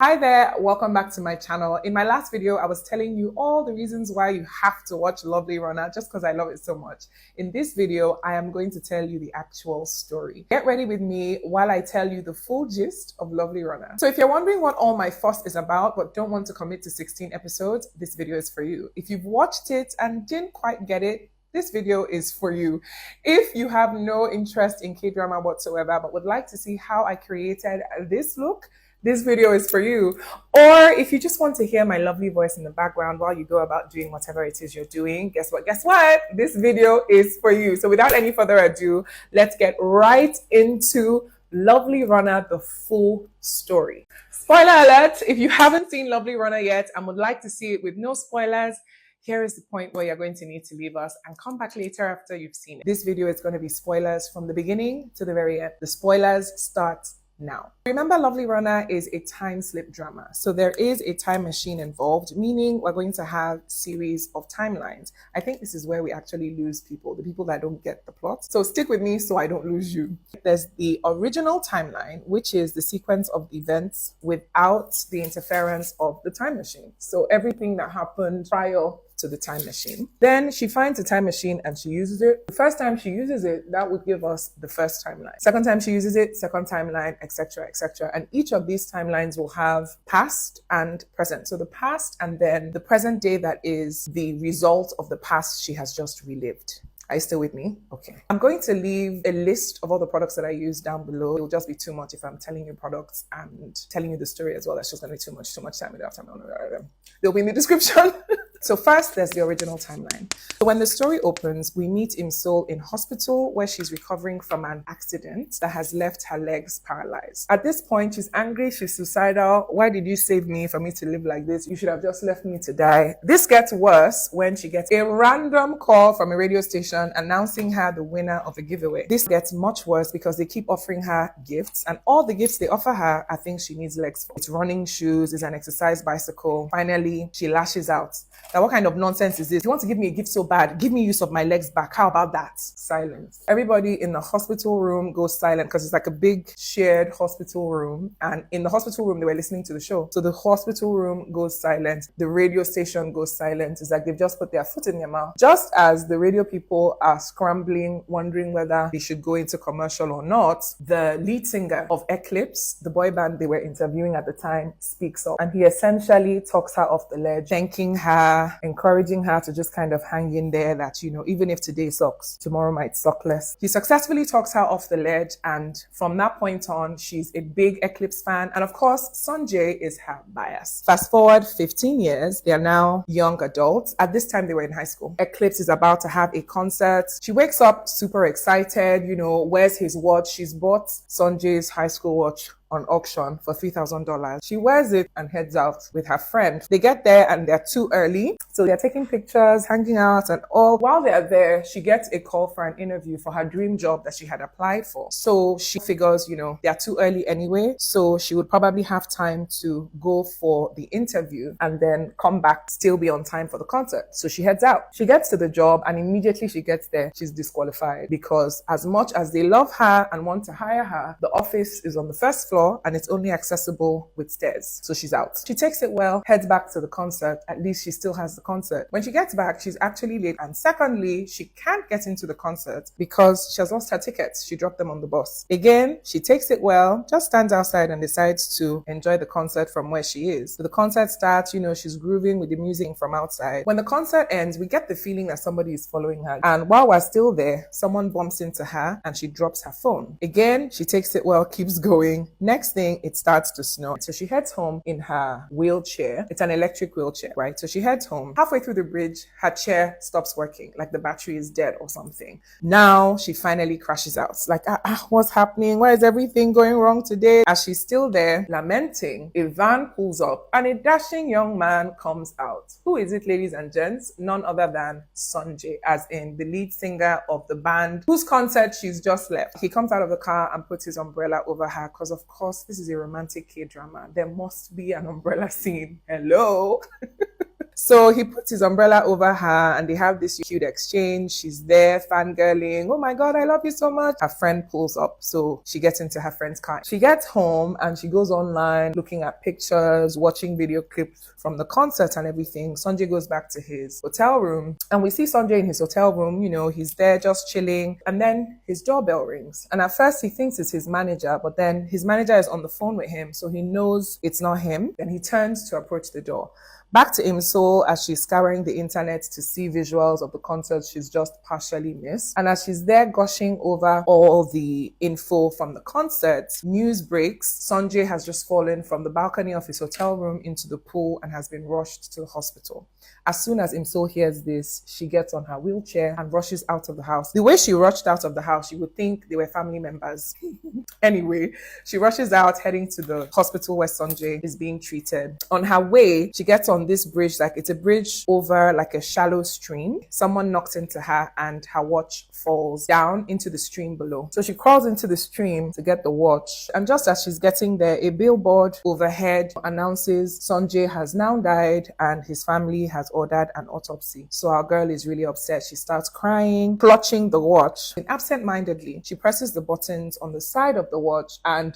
Hi there, welcome back to my channel. In my last video, I was telling you all the reasons why you have to watch Lovely Runner just because I love it so much. In this video, I am going to tell you the actual story. Get ready with me while I tell you the full gist of Lovely Runner. So if you're wondering what all my fuss is about but don't want to commit to 16 episodes, this video is for you. If you've watched it and didn't quite get it, this video is for you. If you have no interest in K-drama whatsoever but would like to see how I created this look, this video is for you. Or if you just want to hear my lovely voice in the background while you go about doing whatever it is you're doing, guess what? This video is for you. So without any further ado, let's get right into Lovely Runner, the full story. Spoiler alert, if you haven't seen Lovely Runner yet and would like to see it with no spoilers, here is the point where you're going to need to leave us and come back later after you've seen it. This video is going to be spoilers from the beginning to the very end. The spoilers start now. Remember, Lovely Runner is a time slip drama. So there is a time machine involved, meaning we're going to have series of timelines. I think this is where we actually lose people, the people that don't get the plot. So stick with me so I don't lose you. There's the original timeline, which is the sequence of events without the interference of the time machine. So everything that happened prior to the time machine. Then she finds a time machine and she uses it. The first time she uses it, that would give us the first timeline. Second time she uses it, second timeline, etc., etc. And each of these timelines will have past and present. So the past and then the present day that is the result of the past she has just relived. Are you still with me? Okay. I'm going to leave a list of all the products that I use down below. It will just be too much if I'm telling you products and telling you the story as well. That's just going to be too much time without time. They'll be in the description. So first, there's the original timeline. So when the story opens, we meet Imsol in hospital where she's recovering from an accident that has left her legs paralyzed. At this point, she's angry, she's suicidal. Why did you save me for me to live like this? You should have just left me to die. This gets worse when she gets a random call from a radio station announcing her the winner of a giveaway. This gets much worse because they keep offering her gifts, and all the gifts they offer her are things she needs legs for. It's running shoes, it's an exercise bicycle. Finally, she lashes out. Now, what kind of nonsense is this? You want to give me a gift so bad, give me use of my legs back. How about that? Silence. Everybody in the hospital room goes silent because it's like a big shared hospital room. And in the hospital room, they were listening to the show. So the hospital room goes silent. The radio station goes silent. It's like they've just put their foot in their mouth. Just as the radio people are scrambling, wondering whether they should go into commercial or not, the lead singer of Eclipse, the boy band they were interviewing at the time, speaks up. And he essentially talks her off the ledge, thanking her, encouraging her to just kind of hang in there, that, you know, even if today sucks, tomorrow might suck less. He successfully talks her off the ledge, and from that point on, she's a big Eclipse fan. And of course, Sanjay is her bias. Fast forward 15 years, they are now young adults. At this time, they were in high school. Eclipse is about to have a concert. She wakes up super excited, you know, wears his watch. She's bought Sanjay's high school watch on auction for $3,000. She wears it and heads out with her friend. They get there and they're too early. So they're taking pictures, hanging out and all. While they're there, she gets a call for an interview for her dream job that she had applied for. So she figures, you know, they're too early anyway. So she would probably have time to go for the interview and then come back, still be on time for the concert. So she heads out. She gets to the job and immediately she gets there, she's disqualified because as much as they love her and want to hire her, the office is on the first floor and it's only accessible with stairs. So she's out. She takes it well, heads back to the concert. At least she still has the concert. When she gets back, she's actually late. And secondly, she can't get into the concert because she has lost her tickets. She dropped them on the bus. Again, she takes it well, just stands outside and decides to enjoy the concert from where she is. So the concert starts, you know, she's grooving with the music from outside. When the concert ends, we get the feeling that somebody is following her. And while we're still there, someone bumps into her and she drops her phone. Again, she takes it well, keeps going. Next thing, it starts to snow. So she heads home in her wheelchair. It's an electric wheelchair, right? So she heads home. Halfway through the bridge, her chair stops working, like the battery is dead or something. Now she finally crashes out. It's like, what's happening? Why is everything going wrong today? As she's still there, lamenting, a van pulls up and a dashing young man comes out. Who is it, ladies and gents? None other than Sanjay, as in the lead singer of the band whose concert she's just left. He comes out of the car and puts his umbrella over her because, of course, this is a romantic K-drama. There must be an umbrella scene. Hello? So he puts his umbrella over her and they have this cute exchange. She's there fangirling. Oh my God, I love you so much. Her friend pulls up. So she gets into her friend's car. She gets home and she goes online looking at pictures, watching video clips from the concert and everything. Sanjay goes back to his hotel room and we see Sanjay in his hotel room. You know, he's there just chilling. And then his doorbell rings. And at first he thinks it's his manager, but then his manager is on the phone with him. So he knows it's not him. Then he turns to approach the door. Back to Imsol as she's scouring the internet to see visuals of the concert she's just partially missed. And as she's there gushing over all the info from the concert, news breaks. Sanjay has just fallen from the balcony of his hotel room into the pool and has been rushed to the hospital. As soon as Imsol hears this, she gets on her wheelchair and rushes out of the house. The way she rushed out of the house, you would think they were family members. Anyway, she rushes out heading to the hospital where Sanjay is being treated. On her way, she gets on this bridge, like it's a bridge over like a shallow stream. Someone knocks into her and her watch falls down into the stream below. So she crawls into the stream to get the watch. And just as she's getting there, a billboard overhead announces Sanjay has now died and his family has ordered an autopsy. So our girl is really upset. She starts crying, clutching the watch. And absent-mindedly, she presses the buttons on the side of the watch and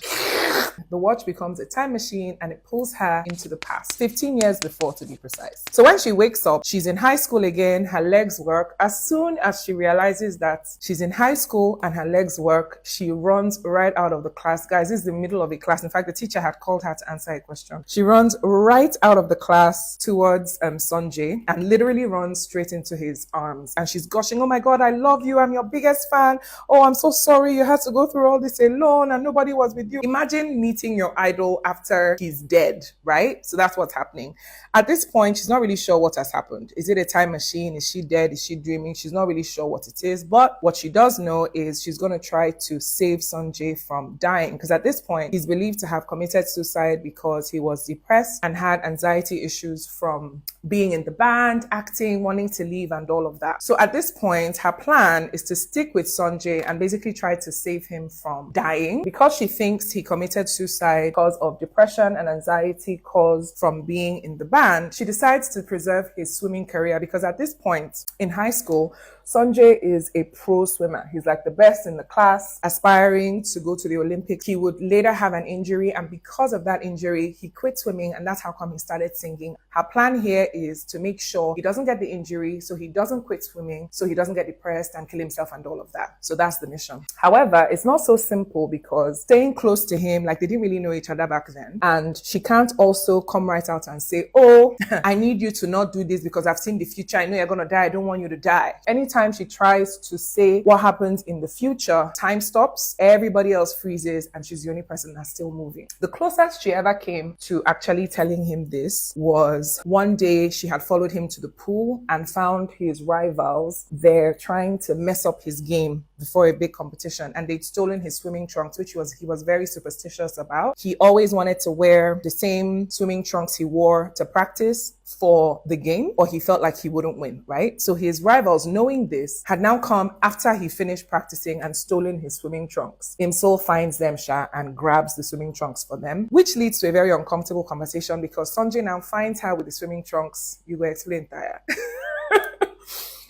the watch becomes a time machine and it pulls her into the past, 15 years before to be precise. So when she wakes up, she's in high school again, her legs work. As soon as she realizes that she's in high school and her legs work, she runs right out of the class. Guys, this is the middle of a class. In fact, the teacher had called her to answer a question. She runs right out of the class towards Sanjay and literally runs straight into his arms. And she's gushing, oh my God, I love you. I'm your biggest fan. Oh, I'm so sorry you had to go through all this alone and nobody was with you. Imagine meeting your idol after he's dead, right? So that's what's happening. At this point, she's not really sure what has happened. Is it a time machine? Is she dead? Is she dreaming? She's not really sure what it is. But what she does know is she's going to try to save Sanjay from dying. Because at this point, he's believed to have committed suicide because he was depressed and had anxiety issues from being in the band, acting, wanting to leave and all of that. So at this point, her plan is to stick with Sanjay and basically try to save him from dying because she thinks he committed suicide because of depression and anxiety caused from being in the band. She decides to preserve his swimming career because at this point in high school, Sanjay is a pro swimmer. He's like the best in the class, aspiring to go to the Olympics. He would later have an injury, and because of that injury, he quit swimming, and that's how come he started singing. Her plan here is to make sure he doesn't get the injury, so he doesn't quit swimming, so he doesn't get depressed and kill himself and all of that. So that's the mission. However, it's not so simple because staying close to him, like they didn't really know each other back then, and she can't also come right out and say, oh, I need you to not do this because I've seen the future. I know you're gonna die. I don't want you to die. Anytime she tries to say what happens in the future, time stops, everybody else freezes, and she's the only person that's still moving. The closest she ever came to actually telling him this was one day she had followed him to the pool and found his rivals there trying to mess up his game before a big competition, and they'd stolen his swimming trunks, which he was very superstitious about. He always wanted to wear the same swimming trunks he wore to practice for the game, or he felt like he wouldn't win, right? So his rivals, knowing this, had now come after he finished practicing and stolen his swimming trunks. Imsol finds them, and grabs the swimming trunks for them, which leads to a very uncomfortable conversation because Sanjay now finds her with the swimming trunks. You will explain that.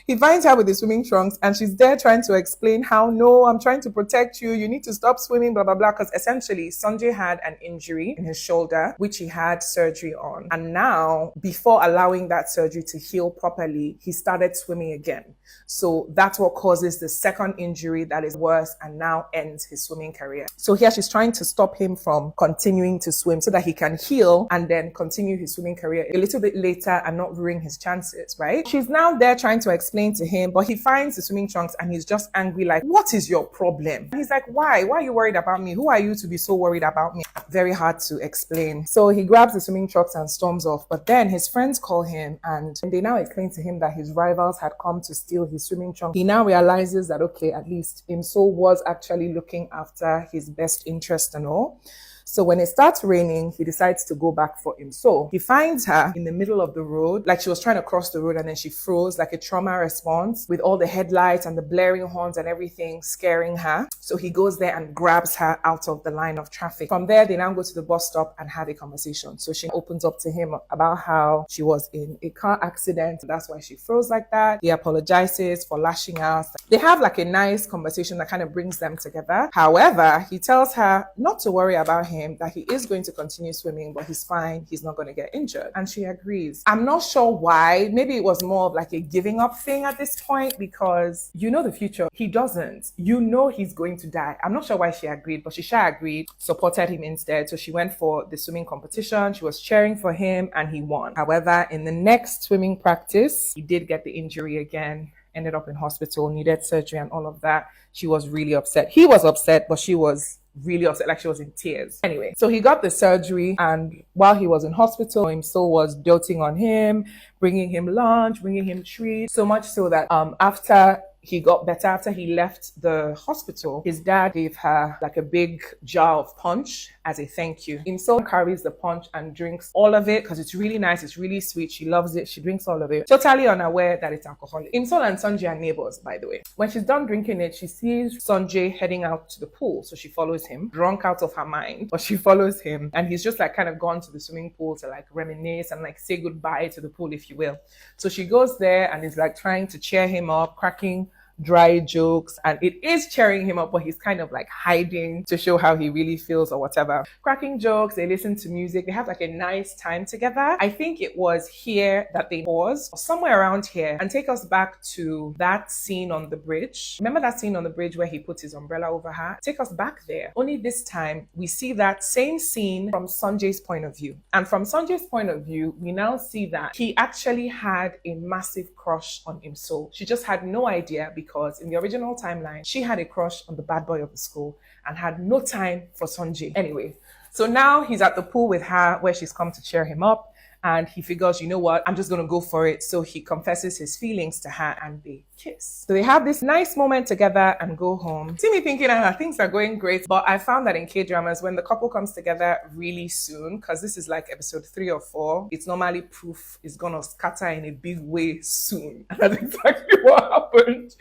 He finds her with the swimming trunks and she's there trying to explain how, no, I'm trying to protect you. You need to stop swimming, blah, blah, blah. Because essentially, Sanjay had an injury in his shoulder, which he had surgery on. And now, before allowing that surgery to heal properly, he started swimming again. So that's what causes the second injury that is worse and now ends his swimming career. So here she's trying to stop him from continuing to swim so that he can heal and then continue his swimming career a little bit later and not ruin his chances, right? She's now there trying to explain to him, but he finds the swimming trunks and he's just angry, like, what is your problem? And he's like, why? Why are you worried about me? Who are you to be so worried about me? Very hard to explain. So he grabs the swimming trunks and storms off, but then his friends call him and they now explain to him that his rivals had come to steal his swimming trunks. He now realizes that, okay, at least Imsol was actually looking after his best interest and all. So when it starts raining, he decides to go back for him. So he finds her in the middle of the road, like she was trying to cross the road and then she froze, like a trauma response with all the headlights and the blaring horns and everything scaring her. So he goes there and grabs her out of the line of traffic. From there, they now go to the bus stop and have a conversation. So she opens up to him about how she was in a car accident. That's why she froze like that. He apologizes for lashing out. They have like a nice conversation that kind of brings them together. However, he tells her not to worry about him, that he is going to continue swimming, but he's fine. He's not going to get injured. And she agrees. I'm not sure why. Maybe it was more of like a giving up thing at this point, because you know the future. He doesn't. You know he's going to die. I'm not sure why she agreed, but she sure agreed, supported him instead. So she went for the swimming competition. She was cheering for him and he won. However, in the next swimming practice, he did get the injury again, ended up in hospital, needed surgery and all of that. She was really upset. He was upset, but she was really upset, like she was in tears. Anyway, so he got the surgery, and while he was in hospital, Imso was doting on him, bringing him lunch, bringing him treats, so much so that after he got better, after he left the hospital, his dad gave her like a big jar of punch as a thank you. Imso carries the punch and drinks all of it because it's really nice, it's really sweet, she loves it, she drinks all of it, totally unaware that it's alcoholic. Imso and Sanjay are neighbors, by the way. When she's done drinking it, she sees Sanjay heading out to the pool, so she follows him, drunk out of her mind, but she follows him, and he's just like kind of gone to the swimming pool to like reminisce and like say goodbye to the pool, if you will. So she goes there and is like trying to cheer him up, cracking dry jokes, and it is cheering him up, but he's kind of like hiding to show how he really feels or whatever. Cracking jokes, they listen to music, they have like a nice time together. I think it was here that they pause, or somewhere around here, and take us back to that scene on the bridge. Remember that scene on the bridge where he puts his umbrella over her? Take us back there. Only this time we see that same scene from Sanjay's point of view. And from Sanjay's point of view, we now see that he actually had a massive crush on Imso. She just had no idea, because in the original timeline, she had a crush on the bad boy of the school and had no time for Sanjay. Anyway, so now he's at the pool with her where she's come to cheer him up, and he figures, you know what, I'm just going to go for it. So he confesses his feelings to her and they kiss. So they have this nice moment together and go home. See me thinking, things are going great. But I found that in K-dramas, when the couple comes together really soon, because this is like episode 3 or 4, it's normally proof it's going to scatter in a big way soon. And that's exactly what happened.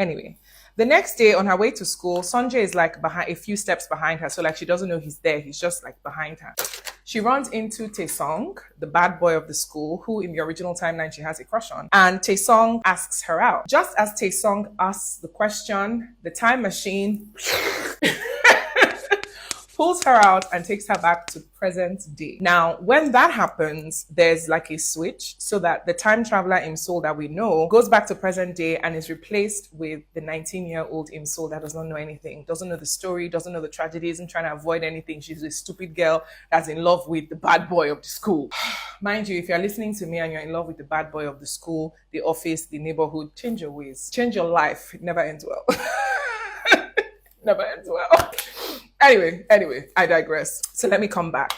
Anyway, the next day on her way to school, Sanjay is like behind, a few steps behind her. So like she doesn't know he's there. He's just like behind her. She runs into Taesung, the bad boy of the school, who in the original timeline she has a crush on. And Taesung asks her out. Just as Taesung asks the question, the time machine pulls her out and takes her back to present day. Now, when that happens, there's like a switch so that the time traveler Imsol that we know goes back to present day and is replaced with the 19-year-old Imsol that does not know anything, doesn't know the story, doesn't know the tragedy, isn't trying to avoid anything. She's a stupid girl that's in love with the bad boy of the school. Mind you, if you're listening to me and you're in love with the bad boy of the school, the office, the neighborhood, change your ways. Change your life. It never ends well. Never ends well. Anyway, I digress. So let me come back.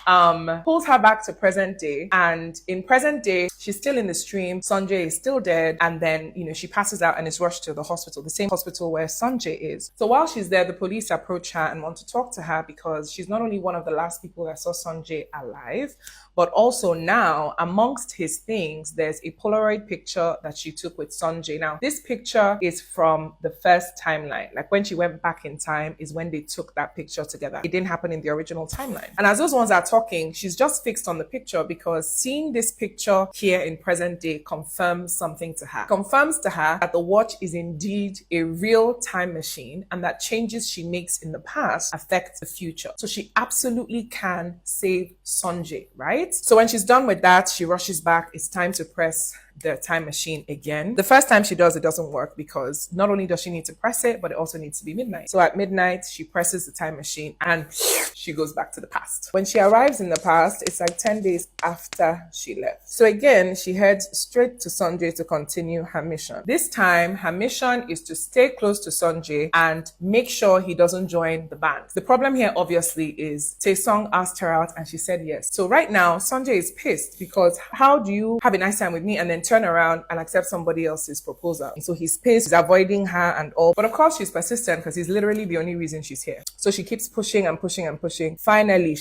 Pulls her back to present day, and in present day, she's still in the stream. Sanjay is still dead, and then, she passes out and is rushed to the hospital, the same hospital where Sanjay is. So while she's there, the police approach her and want to talk to her because she's not only one of the last people that saw Sanjay alive, but also now, amongst his things, there's a Polaroid picture that she took with Sanjay. Now, this picture is from the first timeline. Like when she went back in time is when they took that picture together. It didn't happen in the original timeline. And as those ones are talking, she's just fixed on the picture because seeing this picture here in present day confirms something to her. Confirms to her that the watch is indeed a real time machine and that changes she makes in the past affect the future. So she absolutely can save Sanjay, right? So when she's done with that, she rushes back. It's time to press the time machine again. The first time she does, it doesn't work because not only does she need to press it, but it also needs to be midnight. So at midnight, she presses the time machine and she goes back to the past. When she arrives in the past, it's like 10 days after she left. So again, she heads straight to Sanjay to continue her mission. This time, her mission is to stay close to Sanjay and make sure he doesn't join the band. The problem here, obviously, is Taesung asked her out and she said yes. So right now, Sanjay is pissed because how do you have a nice time with me and then turn around and accept somebody else's proposal. So he's pissed, he's avoiding her and all. But of course, she's persistent because he's literally the only reason she's here. So she keeps pushing and pushing and pushing. Finally,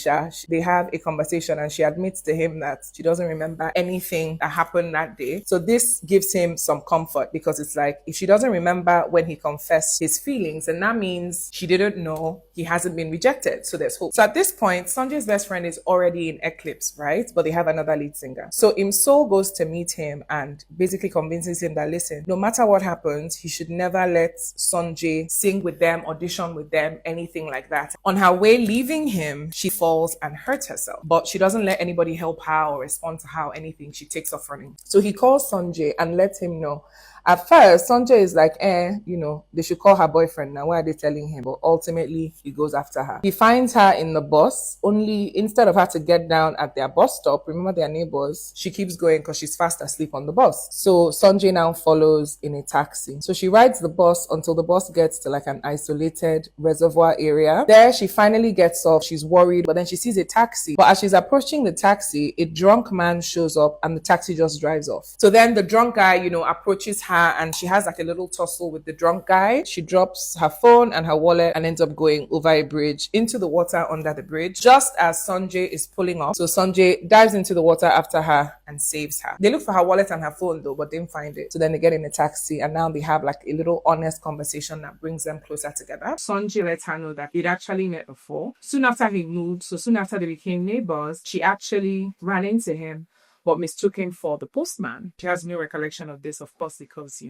they have a conversation and she admits to him that she doesn't remember anything that happened that day. So this gives him some comfort because it's like, if she doesn't remember when he confessed his feelings, and that means she didn't know he hasn't been rejected. So there's hope. So at this point, Sanjay's best friend is already in Eclipse, right? But they have another lead singer. So Imso goes to meet him and basically convinces him that, listen, no matter what happens, he should never let Sanjay sing with them, audition with them, anything like that. On her way leaving him, she falls and hurts herself. But she doesn't let anybody help her or respond to her or anything. She takes off running. So he calls Sanjay and lets him know. At first, Sanjay is like, they should call her boyfriend now. Why are they telling him? But ultimately, he goes after her. He finds her in the bus, only instead of her to get down at their bus stop, remember their neighbors, she keeps going because she's fast asleep on the bus. So Sanjay now follows in a taxi. So she rides the bus until the bus gets to like an isolated reservoir area. There, she finally gets off. She's worried, but then she sees a taxi. But as she's approaching the taxi, a drunk man shows up and the taxi just drives off. So then the drunk guy, approaches her and she has like a little tussle with the drunk guy. She drops her phone and her wallet and ends up going over a bridge into the water under the bridge just as Sanjay is pulling off. So Sanjay dives into the water after her and saves her. They look for her wallet and her phone though, but didn't find it. So then they get in a taxi and now they have like a little honest conversation that brings them closer together. Sanjay lets her know that he'd actually met before. Soon after he moved, so soon after they became neighbors, she actually ran into him but mistook him for the postman. She has no recollection of this, of course, because,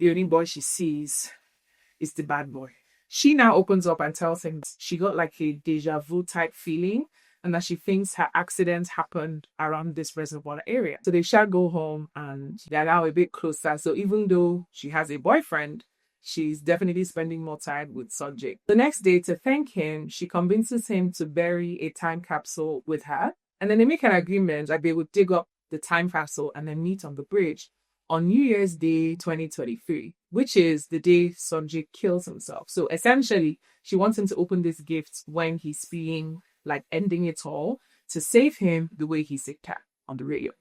the only boy she sees is the bad boy. She now opens up and tells him she got like a deja vu type feeling and that she thinks her accident happened around this reservoir area. So they shall go home and they're now a bit closer. So even though she has a boyfriend, she's definitely spending more time with Sanjay. The next day, to thank him, she convinces him to bury a time capsule with her. And then they make an agreement that they would dig up the time capsule and then meet on the bridge on New Year's Day 2023, which is the day Sanjay kills himself. So essentially, she wants him to open this gift when he's being like ending it all to save him the way he saved her on the radio.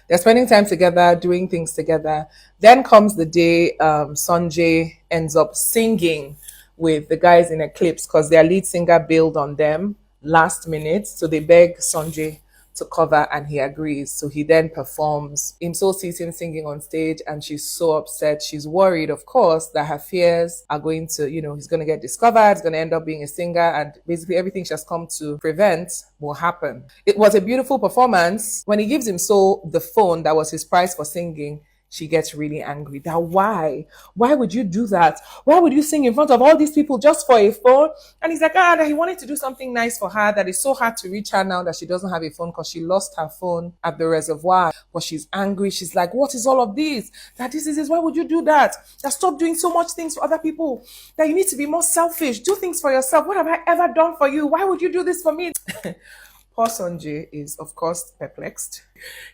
They're spending time together, doing things together. Then comes the day Sanjay ends up singing with the guys in Eclipse because their lead singer bailed on them last minute. So they beg Sanjay to cover and he agrees. So he then performs. Imso sees him singing on stage and she's so upset. She's worried, of course, that her fears are going to, he's going to get discovered, he's going to end up being a singer, and basically everything she has come to prevent will happen. It was a beautiful performance. When he gives Imso the phone that was his prize for singing, she gets really angry. That why would you do that? Why would you sing in front of all these people just for a phone? And he's like, that he wanted to do something nice for her, that it's so hard to reach her now that she doesn't have a phone because she lost her phone at the reservoir. But she's angry. She's like, what is all of this? That this is, why would you do that? That stop doing so much things for other people. That you need to be more selfish. Do things for yourself. What have I ever done for you? Why would you do this for me? Poor Sanjay is, of course, perplexed.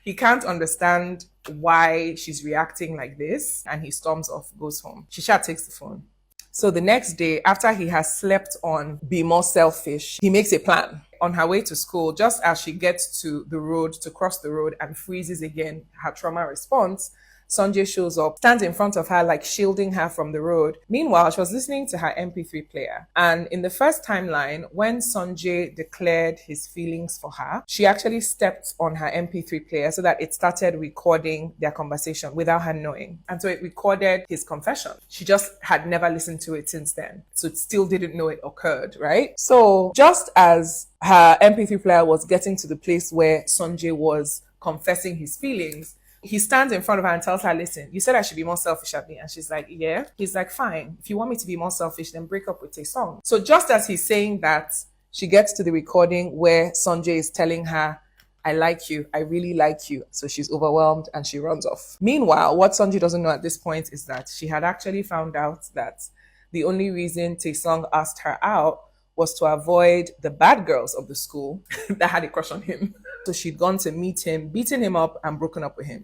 He can't understand why she's reacting like this, and he storms off, goes home. Shisha takes the phone. So the next day, after he has slept on Be More Selfish, he makes a plan. On her way to school, just as she gets to the road, to cross the road and freezes again, her trauma response, Sanjay shows up, stands in front of her, like shielding her from the road. Meanwhile, she was listening to her MP3 player. And in the first timeline, when Sanjay declared his feelings for her, she actually stepped on her MP3 player so that it started recording their conversation without her knowing. And so it recorded his confession. She just had never listened to it since then. So it still didn't know it occurred, right? So just as her MP3 player was getting to the place where Sanjay was confessing his feelings, he stands in front of her and tells her, listen, you said I should be more selfish at me. And she's like, yeah. He's like, fine. If you want me to be more selfish, then break up with a song. So just as he's saying that, she gets to the recording where Sanjay is telling her, I like you. I really like you. So she's overwhelmed and she runs off. Meanwhile, what Sanjay doesn't know at this point is that she had actually found out that the only reason Taesung asked her out was to avoid the bad girls of the school that had a crush on him. So she'd gone to meet him, beaten him up, and broken up with him.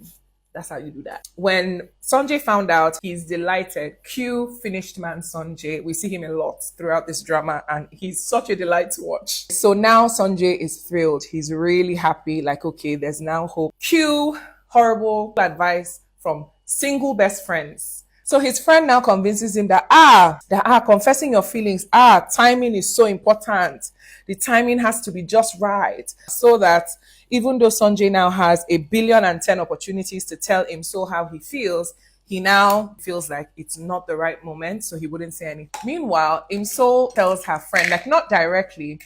That's how you do that. When Sanjay found out, he's delighted. Cue finished man Sanjay. We see him a lot throughout this drama, and he's such a delight to watch. So now Sanjay is thrilled. He's really happy. Like, okay, there's now hope. Cue horrible advice from single best friends. So his friend now convinces him that, confessing your feelings, timing is so important. The timing has to be just right. So that even though Sanjay now has 1,000,000,010 opportunities to tell him so how he feels, he now feels like it's not the right moment, so he wouldn't say anything. Meanwhile, Imsol tells her friend, like not directly,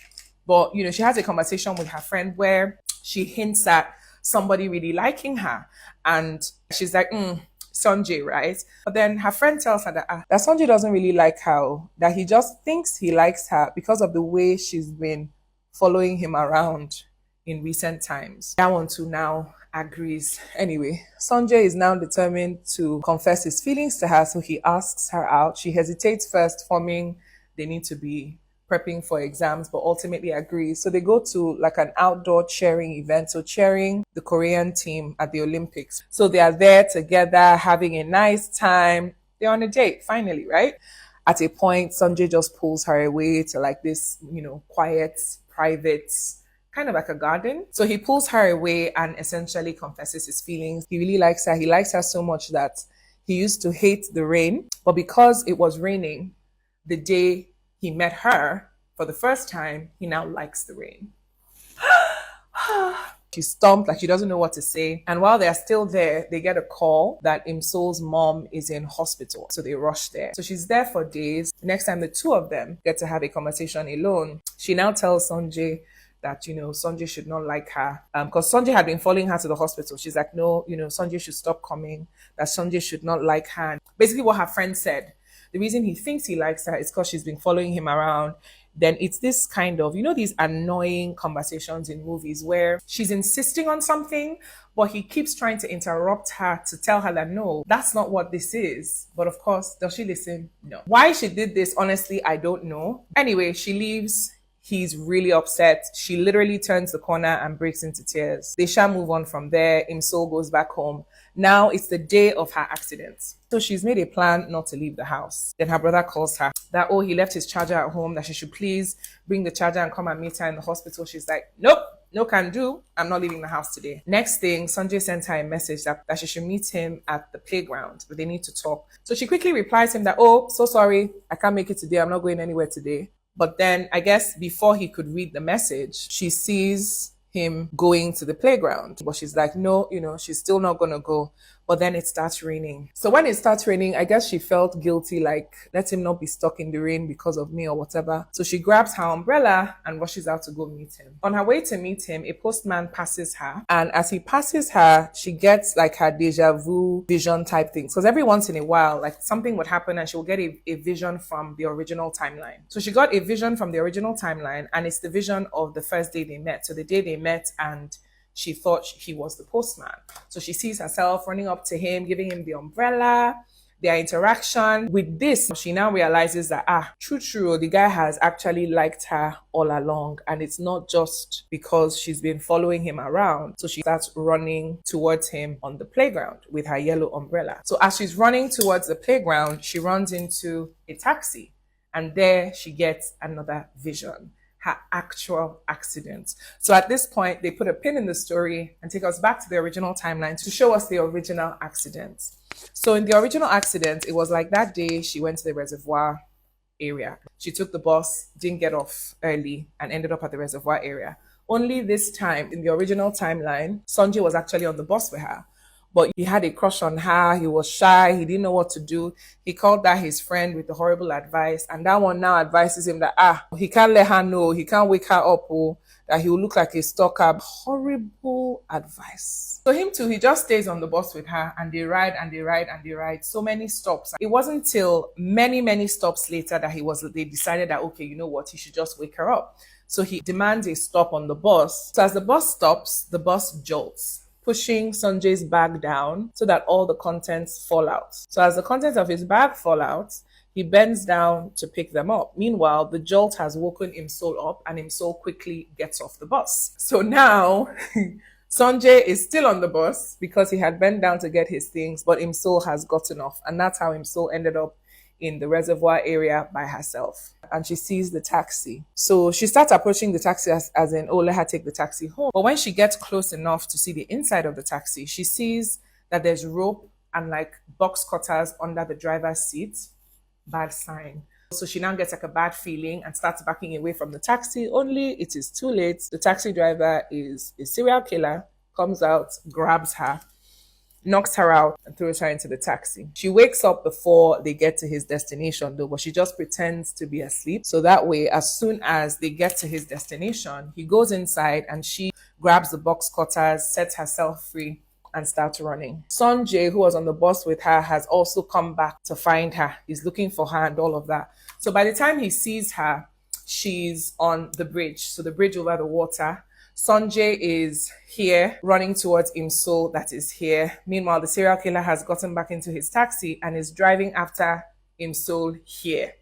but she has a conversation with her friend where she hints at somebody really liking her. And she's like, Sanjay, right? But then her friend tells her that Sanjay doesn't really like her, that he just thinks he likes her because of the way she's been following him around in recent times. That one too now agrees. Anyway, Sanjay is now determined to confess his feelings to her, so he asks her out. She hesitates first, forming they need to be prepping for exams, but ultimately agrees. So they go to like an outdoor cheering event, so cheering the Korean team at the Olympics. So they are there together having a nice time. They're on a date finally, right? At a point, Sanjay just pulls her away to like this, quiet, private, kind of like a garden. So he pulls her away and essentially confesses his feelings. He really likes her. He likes her so much that he used to hate the rain, but because it was raining the day he met her for the first time, he now likes the rain. She's stumped, like she doesn't know what to say. And while they're still there, they get a call that Imsol's mom is in hospital. So they rush there. So she's there for days. Next time the two of them get to have a conversation alone, she now tells Sanjay that, Sanjay should not like her. Because Sanjay had been following her to the hospital. She's like, no, Sanjay should stop coming, that Sanjay should not like her. Basically what her friend said. The reason he thinks he likes her is because she's been following him around. Then it's this kind of, these annoying conversations in movies where she's insisting on something, but he keeps trying to interrupt her to tell her that, no, that's not what this is. But of course, does she listen? No. Why she did this, honestly, I don't know. Anyway, she leaves. He's really upset. She literally turns the corner and breaks into tears. They shall move on from there. Imsol goes back home. Now it's the day of her accident. So she's made a plan not to leave the house. Then her brother calls her that, he left his charger at home, that she should please bring the charger and come and meet her in the hospital. She's like, nope, no can do. I'm not leaving the house today. Next thing, Sanjay sent her a message that she should meet him at the playground, but they need to talk. So she quickly replies him that, so sorry, I can't make it today. I'm not going anywhere today. But then I guess before he could read the message, she sees him going to the playground. But she's like, no, she's still not going to go. But then it starts raining. So when it starts raining, I guess she felt guilty, like, let him not be stuck in the rain because of me or whatever. So she grabs her umbrella and rushes out to go meet him. On her way to meet him, a postman passes her. And as he passes her, she gets like her deja vu vision type things. Because every once in a while, like something would happen and she'll get a vision from the original timeline. So she got a vision from the original timeline, and it's the vision of the first day they met. So the day they met, and she thought he was the postman. So she sees herself running up to him, giving him the umbrella, their interaction. With this, she now realizes that, true, the guy has actually liked her all along. And it's not just because she's been following him around. So she starts running towards him on the playground with her yellow umbrella. So as she's running towards the playground, she runs into a taxi. And there she gets another vision. Her actual accident. So at this point, they put a pin in the story and take us back to the original timeline to show us the original accident. So in the original accident, it was like that day she went to the reservoir area. She took the bus, didn't get off early, and ended up at the reservoir area. Only this time, in the original timeline, Sanjay was actually on the bus with her. But he had a crush on her. He was shy. He didn't know what to do. He called that his friend with the horrible advice. And that one now advises him that, he can't let her know. He can't wake her up. That he will look like a stalker. Horrible advice. So him too, he just stays on the bus with her, and they ride and they ride and they ride. So many stops. It wasn't till many, many stops later that they decided that, okay, you know what? He should just wake her up. So he demands a stop on the bus. So as the bus stops, the bus jolts, pushing Sanjay's bag down so that all the contents fall out. So as the contents of his bag fall out, he bends down to pick them up. Meanwhile, the jolt has woken Imsol up, and Imsol quickly gets off the bus. So now, Sanjay is still on the bus because he had bent down to get his things, but Imsol has gotten off. And that's how Imsol ended up in the reservoir area by herself, and she sees the taxi. So she starts approaching the taxi as in, oh, let her take the taxi home. But when she gets close enough to see the inside of the taxi, she sees that there's rope and like box cutters under the driver's seat. Bad sign. So she now gets like a bad feeling and starts backing away from the taxi, only it is too late. The taxi driver is a serial killer, comes out, grabs her, knocks her out, and throws her into the taxi. She wakes up before they get to his destination though, but she just pretends to be asleep. So that way, as soon as they get to his destination, he goes inside and she grabs the box cutters, sets herself free, and starts running. Sanjay, who was on the bus with her, has also come back to find her. He's looking for her and all of that. So by the time he sees her, she's on the bridge. So the bridge over the water. Sanjay is here running towards Imsol that is here. Meanwhile, the serial killer has gotten back into his taxi and is driving after Imsol here.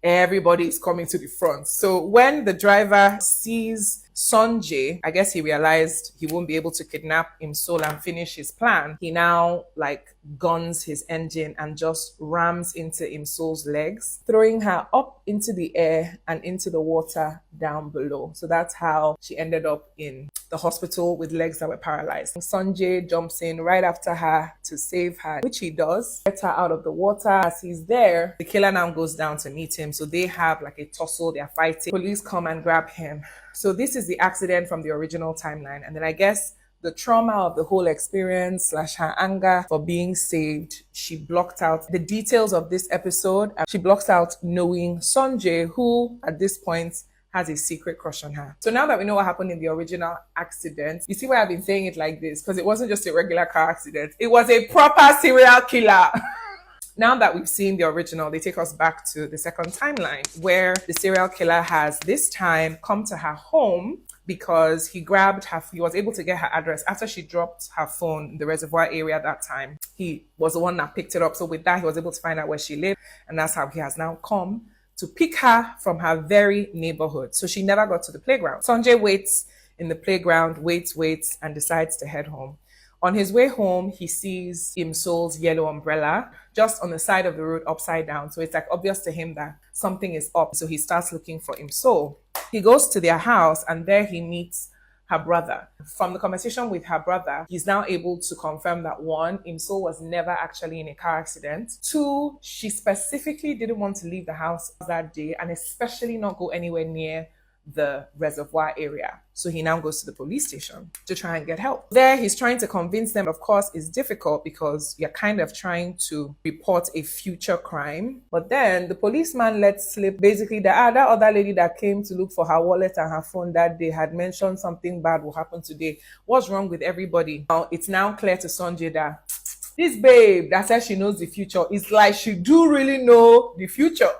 Everybody is coming to the front. So when the driver sees Sanjay, I guess he realized he won't be able to kidnap Imsol and finish his plan. He now like guns his engine and just rams into Imsol's legs, throwing her up into the air and into the water down below. So that's how she ended up in the hospital with legs that were paralyzed. Sanjay jumps in right after her to save her, which he does, gets her out of the water. As he's there, the killer now goes down to meet him. So they have like a tussle, they're fighting. Police come and grab him. So this is the accident from the original timeline. And then I guess the trauma of the whole experience / her anger for being saved, she blocked out the details of this episode. She blocked out knowing Sanjay, who at this point has a secret crush on her. So now that we know what happened in the original accident, you see why I've been saying it like this? Because it wasn't just a regular car accident. It was a proper serial killer. Now that we've seen the original, they take us back to the second timeline where the serial killer has this time come to her home because he was able to get her address after she dropped her phone in the reservoir area that time. He was the one that picked it up. So with that, he was able to find out where she lived. And that's how he has now come to pick her from her very neighborhood. So she never got to the playground. Sanjay waits in the playground, waits, and decides to head home. On his way home, he sees Imsol's yellow umbrella just on the side of the road upside down. So it's like obvious to him that something is up. So he starts looking for Imsol. He goes to their house and there he meets her brother. From the conversation with her brother, he's now able to confirm that 1, Imsol was never actually in a car accident. 2, she specifically didn't want to leave the house that day and especially not go anywhere near the reservoir area. So he now goes to the police station to try and get help. There, he's trying to convince them. Of course, it's difficult because you're kind of trying to report a future crime. But then the policeman lets slip basically that that other lady that came to look for her wallet and her phone that day had mentioned something bad will happen today. What's wrong with everybody? Now, it's now clear to Sanjay that this babe that says she knows the future is like she do really know the future.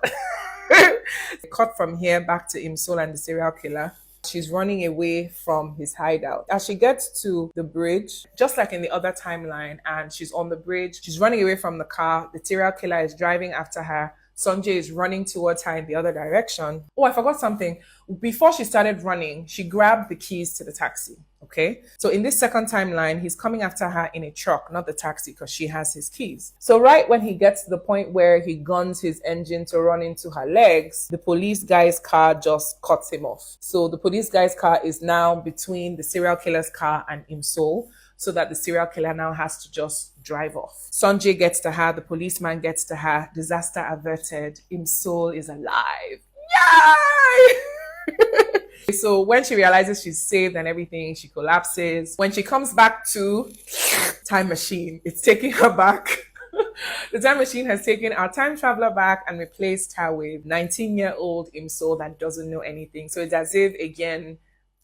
Cut from here back to Imsol and the serial killer. She's running away from his hideout. As she gets to the bridge, just like in the other timeline, and she's on the bridge, she's running away from the car. The serial killer is driving after her. Sanjay is running towards her in the other direction. Oh, I forgot something. Before she started running, she grabbed the keys to the taxi. Okay, so in this second timeline, he's coming after her in a truck, not the taxi, because she has his keys. So right when he gets to the point where he guns his engine to run into her legs, the police guy's car just cuts him off. So the police guy's car is now between the serial killer's car and Imsol, so that the serial killer now has to just drive off. Sanjay gets to her, the policeman gets to her, disaster averted, Imsol is alive. Yay! So when she realizes she's saved and everything, she collapses. When she comes back to time machine, it's taking her back. The time machine has taken our time traveler back and replaced her with 19-year-old Imsol that doesn't know anything. So it's as if, again,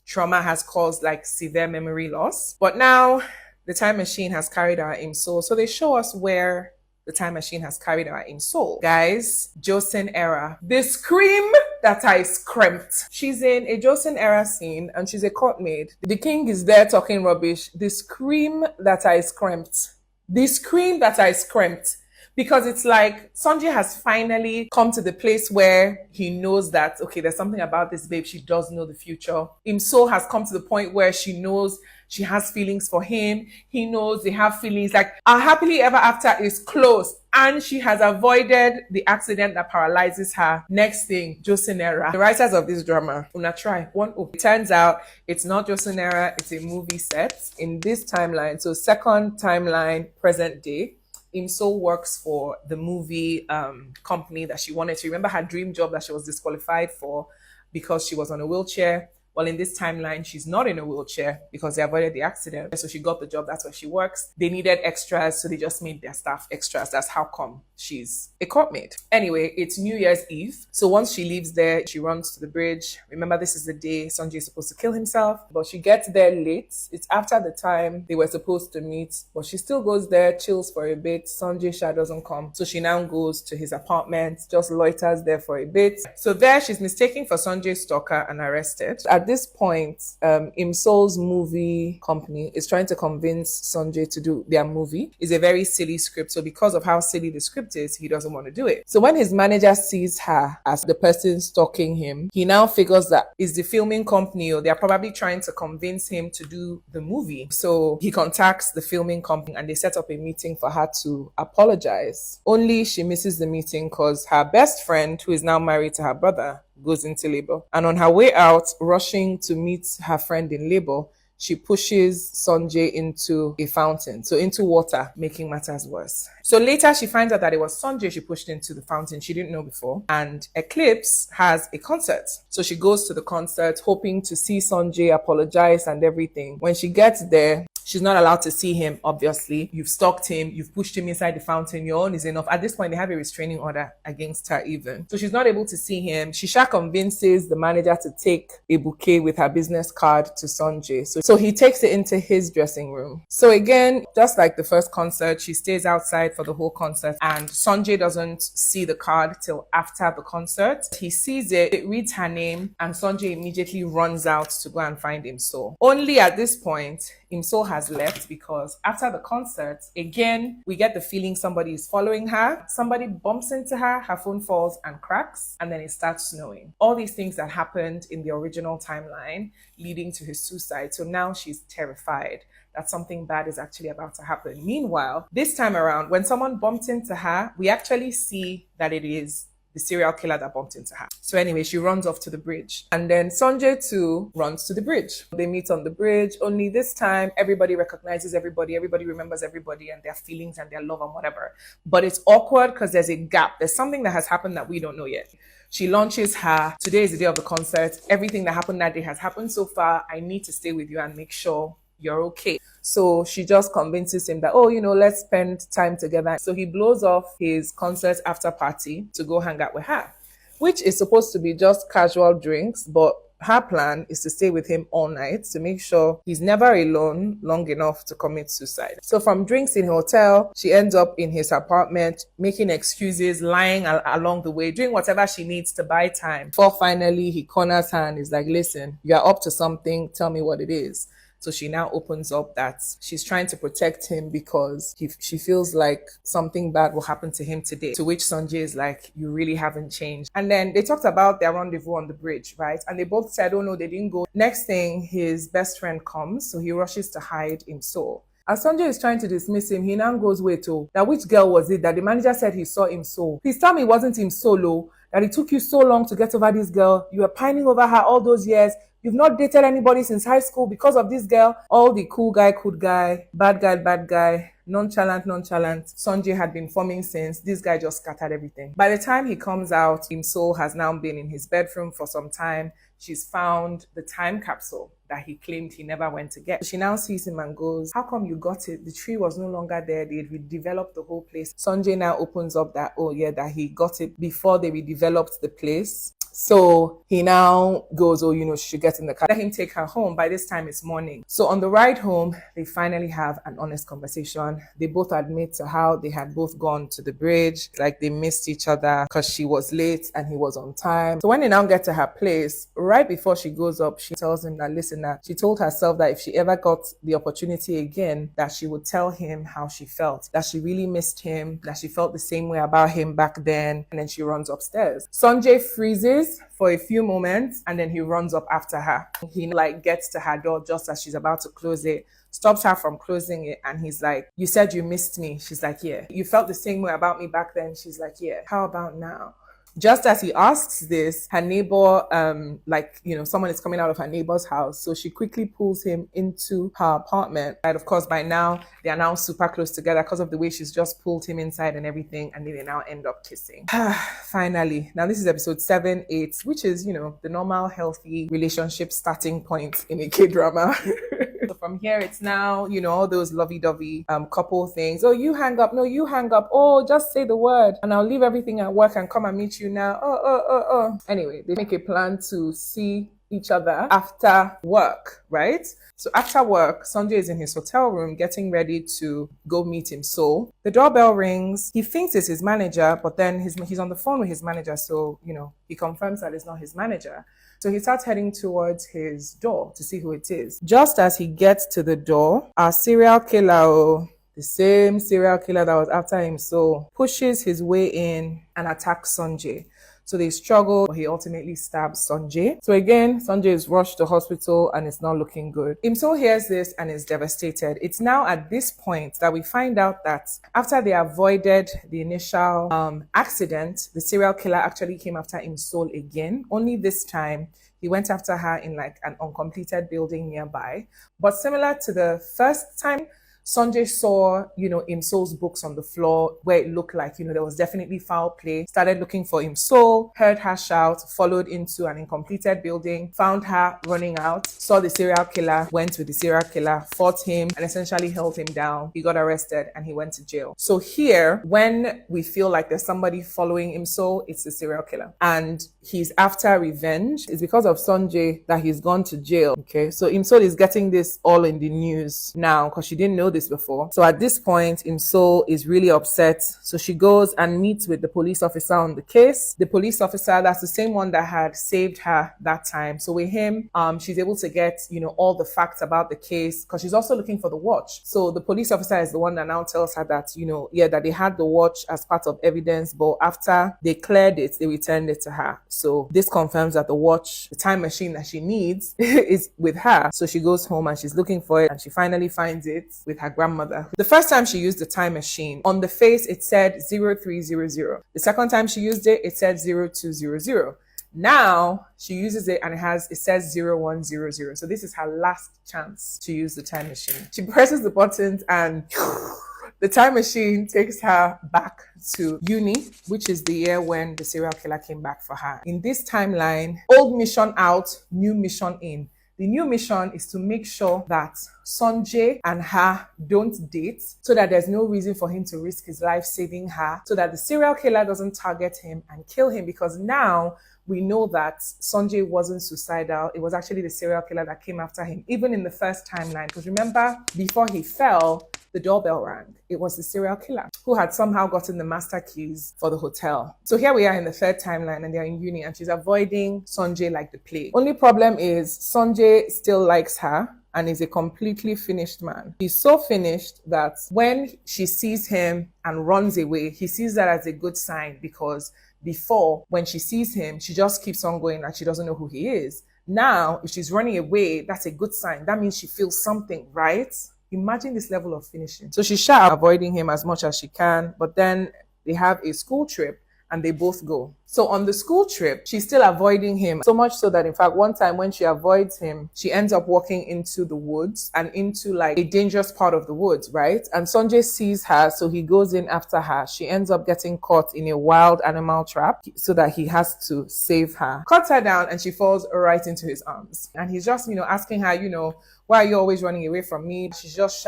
trauma has caused like severe memory loss. But now the time machine has carried our Imsol. So they show us where the time machine has carried our Imsol. Guys, Joseon era. The scream that I screamed. She's in a Joseon era scene and she's a court maid. The king is there talking rubbish. The scream that I screamed. The scream that I screamed. because it's like Sanjay has finally come to the place where he knows that, okay, there's something about this babe. She does know the future. Imso has come to the point where she knows she has feelings for him. He knows they have feelings. Like, our happily ever after is close. And she has avoided the accident that paralyzes her. Next thing, Josinera. The writers of this drama, una try. It turns out it's not Josinera, it's a movie set in this timeline. So second timeline, present day. Imso works for the movie company that she wanted to. Remember her dream job that she was disqualified for because she was on a wheelchair? Well, in this timeline, she's not in a wheelchair because they avoided the accident. So she got the job. That's where she works. They needed extras, so they just made their staff extras. That's how come she's a court maid. Anyway, it's New Year's Eve. So once she leaves there, she runs to the bridge. Remember, this is the day Sanjay is supposed to kill himself, but she gets there late. It's after the time they were supposed to meet, but she still goes there, chills for a bit. Sanjay's shadow doesn't come. So she now goes to his apartment, just loiters there for a bit. So there she's mistaken for Sanjay's stalker and arrested. At this point, Imsol's movie company is trying to convince Sanjay to do their movie. It's a very silly script. So because of how silly the script is, he doesn't want to do it. So when his manager sees her as the person stalking him, he now figures that it's the filming company, or they're probably trying to convince him to do the movie. So he contacts the filming company and they set up a meeting for her to apologize. Only she misses the meeting because her best friend, who is now married to her brother, goes into labor. And on her way out, rushing to meet her friend in labor, she pushes Sanjay into a fountain, so into water, making matters worse. So later she finds out that it was Sanjay she pushed into the fountain. She didn't know before. And Eclipse has a concert. So she goes to the concert hoping to see Sanjay apologize and everything. When she gets there, she's not allowed to see him, obviously. You've stalked him. You've pushed him inside the fountain. Your own is enough. At this point, they have a restraining order against her even. So she's not able to see him. Shisha convinces the manager to take a bouquet with her business card to Sanjay. So he takes it into his dressing room. So again, just like the first concert, she stays outside for the whole concert. And Sanjay doesn't see the card till after the concert. He sees it. It reads her name. And Sanjay immediately runs out to go and find Imso. Only at this point, Imso has left because after the concert, again, we get the feeling somebody is following her. Somebody bumps into her, her phone falls and cracks, and then it starts snowing. All these things that happened in the original timeline leading to his suicide. So now she's terrified that something bad is actually about to happen. Meanwhile, this time around, when someone bumped into her, we actually see that it is the serial killer that bumped into her. So anyway, she runs off to the bridge. And then Sanjay too runs to the bridge. They meet on the bridge, only this time everybody recognizes everybody, everybody remembers everybody and their feelings and their love and whatever. But it's awkward because there's a gap. There's something that has happened that we don't know yet. She launches her, today is the day of the concert. Everything that happened that day has happened so far. I need to stay with you and make sure you're okay. So she just convinces him that, oh, let's spend time together. So he blows off his concert after party to go hang out with her, which is supposed to be just casual drinks, but her plan is to stay with him all night to make sure he's never alone long enough to commit suicide. So from drinks in hotel, she ends up in his apartment, making excuses, lying along the way, doing whatever she needs to buy time. Before finally he corners her and is like, listen, you're up to something, tell me what it is. So she now opens up that she's trying to protect him because she feels like something bad will happen to him today. To which Sanjay is like, you really haven't changed. And then they talked about their rendezvous on the bridge, right? And they both said, oh no, they didn't go. Next thing, his best friend comes. So he rushes to hide Imso. As Sanjay is trying to dismiss him, he now goes, wait, that which girl was it that the manager said he saw Imso? Please tell me it wasn't Imso, Lo, that it took you so long to get over this girl. You were pining over her all those years. You've not dated anybody since high school because of this girl. All the cool guy, bad guy, nonchalant. Sanjay had been forming since. This guy just scattered everything. By the time he comes out, Imso has now been in his bedroom for some time. She's found the time capsule that he claimed he never went to get. She now sees him and goes, how come you got it? The tree was no longer there. They redeveloped the whole place. Sanjay now opens up that, oh yeah, that he got it before they redeveloped the place. So he now goes, oh, you know, she should get in the car. Let him take her home. By this time, it's morning. So on the ride home, they finally have an honest conversation. They both admit to how they had both gone to the bridge, like they missed each other because she was late and he was on time. So when they now get to her place, right before she goes up, she tells him that, listen, that she told herself that if she ever got the opportunity again, that she would tell him how she felt, that she really missed him, that she felt the same way about him back then. And then she runs upstairs. Sanjay freezes for a few moments and then he runs up after her. He like gets to her door just as she's about to close it, stops her from closing it, and he's like, you said you missed me. She's like, yeah. You felt the same way about me back then. She's like, yeah. How about now? Just as he asks this, her neighbor, like, you know, someone is coming out of her neighbor's house. So she quickly pulls him into her apartment. And of course, by now, they are now super close together because of the way she's just pulled him inside and everything. And they now end up kissing. Finally. Now, this is episode 7, 8, which is, you know, the normal, healthy relationship starting point in a K-drama. So from here, it's now, you know, all those lovey-dovey couple things. Oh, you hang up. No, you hang up. Oh, just say the word and I'll leave everything at work and come and meet you now. Oh. Anyway, they make a plan to see each other after work, right? So after work, Sanjay is in his hotel room getting ready to go meet him. So the doorbell rings. He thinks it's his manager, but then he's on the phone with his manager. So, you know, he confirms that it's not his manager. So he starts heading towards his door to see who it is. Just as he gets to the door, our serial killer, the same serial killer that was after him, so pushes his way in and attacks Sanjay. So they struggle, but he ultimately stabs Sanjay. So again, Sanjay is rushed to hospital and it's not looking good. Imso hears this and is devastated. It's now at this point that we find out that after they avoided the initial accident, the serial killer actually came after Imso again. Only this time, he went after her in like an uncompleted building nearby. But similar to the first time, Sanjay saw, you know, Imso's books on the floor where it looked like, you know, there was definitely foul play, started looking for Imso, heard her shout, followed into an incompleted building, found her running out, saw the serial killer, went with the serial killer, fought him, and essentially held him down. He got arrested and he went to jail. So here, when we feel like there's somebody following Imso, it's the serial killer. And he's after revenge. It's because of Sanjay that he's gone to jail. Okay, so Imso is getting this all in the news now because she didn't know this before. So at this point, Imso is really upset. So she goes and meets with the police officer on the case. The police officer, that's the same one that had saved her that time. So with him, she's able to get, you know, all the facts about the case because she's also looking for the watch. So the police officer is the one that now tells her that, you know, yeah, that they had the watch as part of evidence, but after they cleared it, they returned it to her. So this confirms that the watch, the time machine that she needs is with her. So she goes home and she's looking for it and she finally finds it with her grandmother. The first time she used the time machine, on the face it said 0300. The second time she used it, it said 0200. Now she uses it and it says 0100. So this is her last chance to use the time machine. She presses the buttons and the time machine takes her back to uni, which is the year when the serial killer came back for her. In this timeline, old mission out, new mission in. The new mission is to make sure that Sanjay and her don't date so that there's no reason for him to risk his life saving her, so that the serial killer doesn't target him and kill him, because now we know that Sanjay wasn't suicidal. It was actually the serial killer that came after him, even in the first timeline. Because remember, before he fell, the doorbell rang. It was the serial killer who had somehow gotten the master keys for the hotel. So here we are in the third timeline and they're in uni and she's avoiding Sanjay like the plague. Only problem is Sanjay still likes her and is a completely finished man. He's so finished that when she sees him and runs away, he sees that as a good sign, because before, when she sees him, she just keeps on going and she doesn't know who he is. Now, if she's running away, that's a good sign. That means she feels something, right? Imagine this level of finishing. So she's avoiding him as much as she can, but then they have a school trip and they both go. So on the school trip, she's still avoiding him. So much so that, in fact, one time when she avoids him, she ends up walking into the woods and into like a dangerous part of the woods, right? And Sanjay sees her, so he goes in after her. She ends up getting caught in a wild animal trap so that he has to save her. Cuts her down and she falls right into his arms. And he's just, asking her, why are you always running away from me? She's just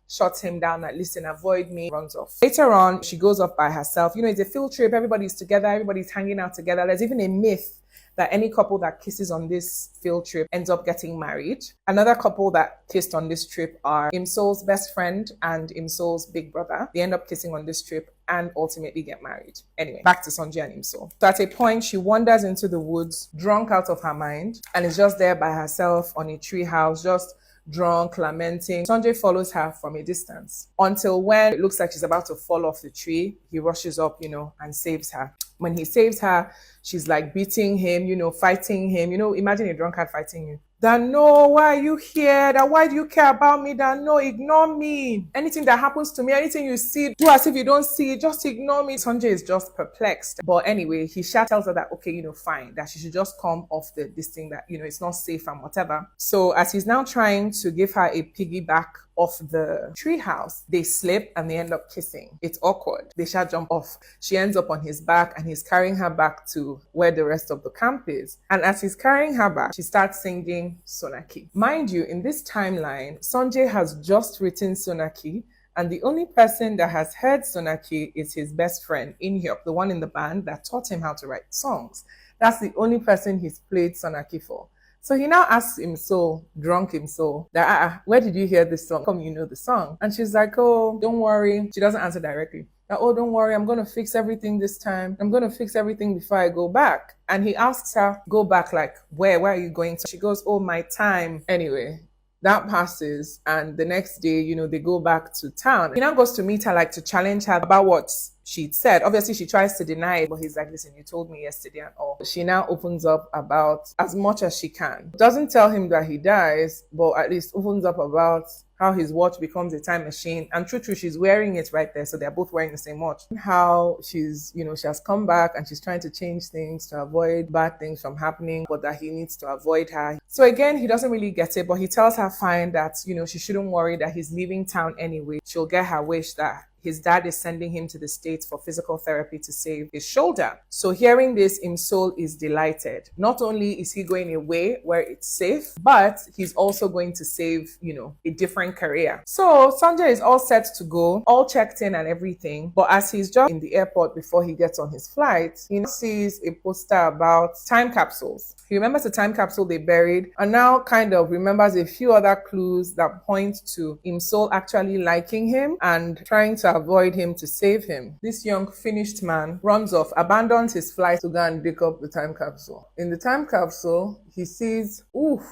shuts him down, like, listen, avoid me, runs off. Later on, she goes off by herself. You know, it's a field trip, everybody's together, everybody's hanging out together. There's even a myth that any couple that kisses on this field trip ends up getting married. Another couple that kissed on this trip are Imsol's best friend and Imsol's big brother. They end up kissing on this trip and ultimately get married. Anyway, back to Sanjay and Imsol. So at a point, she wanders into the woods, drunk out of her mind, and is just there by herself on a tree house, just drunk, lamenting. Sanjay follows her from a distance until when it looks like she's about to fall off the tree, he rushes up, you know, and saves her. When he saves her, she's like beating him, you know, fighting him. You know, imagine a drunkard fighting you. Dano, why are you here? Why do you care about me? Dano, ignore me. Anything that happens to me, anything you see, do as if you don't see it, just ignore me. Sanjay is just perplexed. But anyway, he tells her that, okay, you know, fine, that she should just come off this thing, that, you know, it's not safe and whatever. So as he's now trying to give her a piggyback off the treehouse, they slip and they end up kissing. It's awkward. They shall jump off. She ends up on his back and he's carrying her back to where the rest of the camp is. And as he's carrying her back, she starts singing Sonaki. Mind you, in this timeline, Sanjay has just written Sonaki, and the only person that has heard Sonaki is his best friend, Inhyuk, the one in the band that taught him how to write songs. That's the only person he's played Sonaki for. So he now asks Imsol, drunk Imsol, that, where did you hear this song? Come, you know the song. And she's like, oh, don't worry. She doesn't answer directly. Like, oh, don't worry, I'm going to fix everything this time. I'm going to fix everything before I go back. And he asks her, go back, like, where are you going to? She goes, oh, my time. Anyway, that passes. And the next day, you know, they go back to town. He now goes to meet her, like, to challenge her about what she'd said. Obviously, she tries to deny it, but he's like, listen, you told me yesterday and all. She now opens up about as much as she can. Doesn't tell him that he dies, but at least opens up about how his watch becomes a time machine. And true, she's wearing it right there. So they're both wearing the same watch. How she's, you know, she has come back and she's trying to change things to avoid bad things from happening, but that he needs to avoid her. So again, he doesn't really get it, but he tells her fine that, you know, she shouldn't worry, that he's leaving town anyway. She'll get her wish, that his dad is sending him to the States for physical therapy to save his shoulder. So hearing this, Imsol is delighted. Not only is he going away where it's safe, but he's also going to save, you know, a different career. So Sanjay is all set to go, all checked in and everything. But as he's just in the airport before he gets on his flight, he sees a poster about time capsules. He remembers the time capsule they buried and now kind of remembers a few other clues that point to Imsol actually liking him and trying to avoid him to save him. This young finished man runs off, abandons his flight to go and dig up the time capsule. In the time capsule, he sees, oof,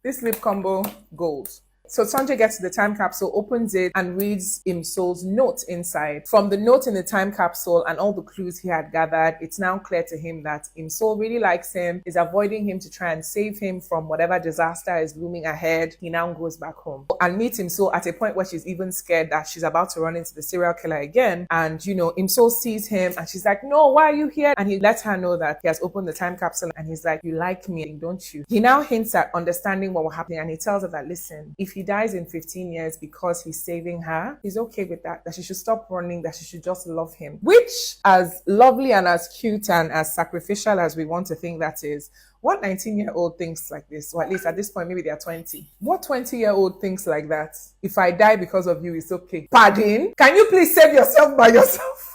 this lip combo gold. So Sanjay gets to the time capsule, opens it, and reads Imsol's note inside. From the note in the time capsule and all the clues he had gathered, it's now clear to him that Imsol really likes him, is avoiding him to try and save him from whatever disaster is looming ahead. He now goes back home and meets Imsol at a point where she's even scared that she's about to run into the serial killer again. And, you know, Imsol sees him and she's like, no, why are you here? And he lets her know that he has opened the time capsule and he's like, you like me, don't you? He now hints at understanding what will happen and he tells her that, listen, if he dies in 15 years because he's saving her, he's okay with that she should stop running, that she should just love him. Which, as lovely and as cute and as sacrificial as we want to think that is, what 19-year-old thinks like this? Or at least at this point, maybe they are 20. What 20-year-old thinks like that? If I die because of you, it's okay. Pardon? Can you please save yourself by yourself?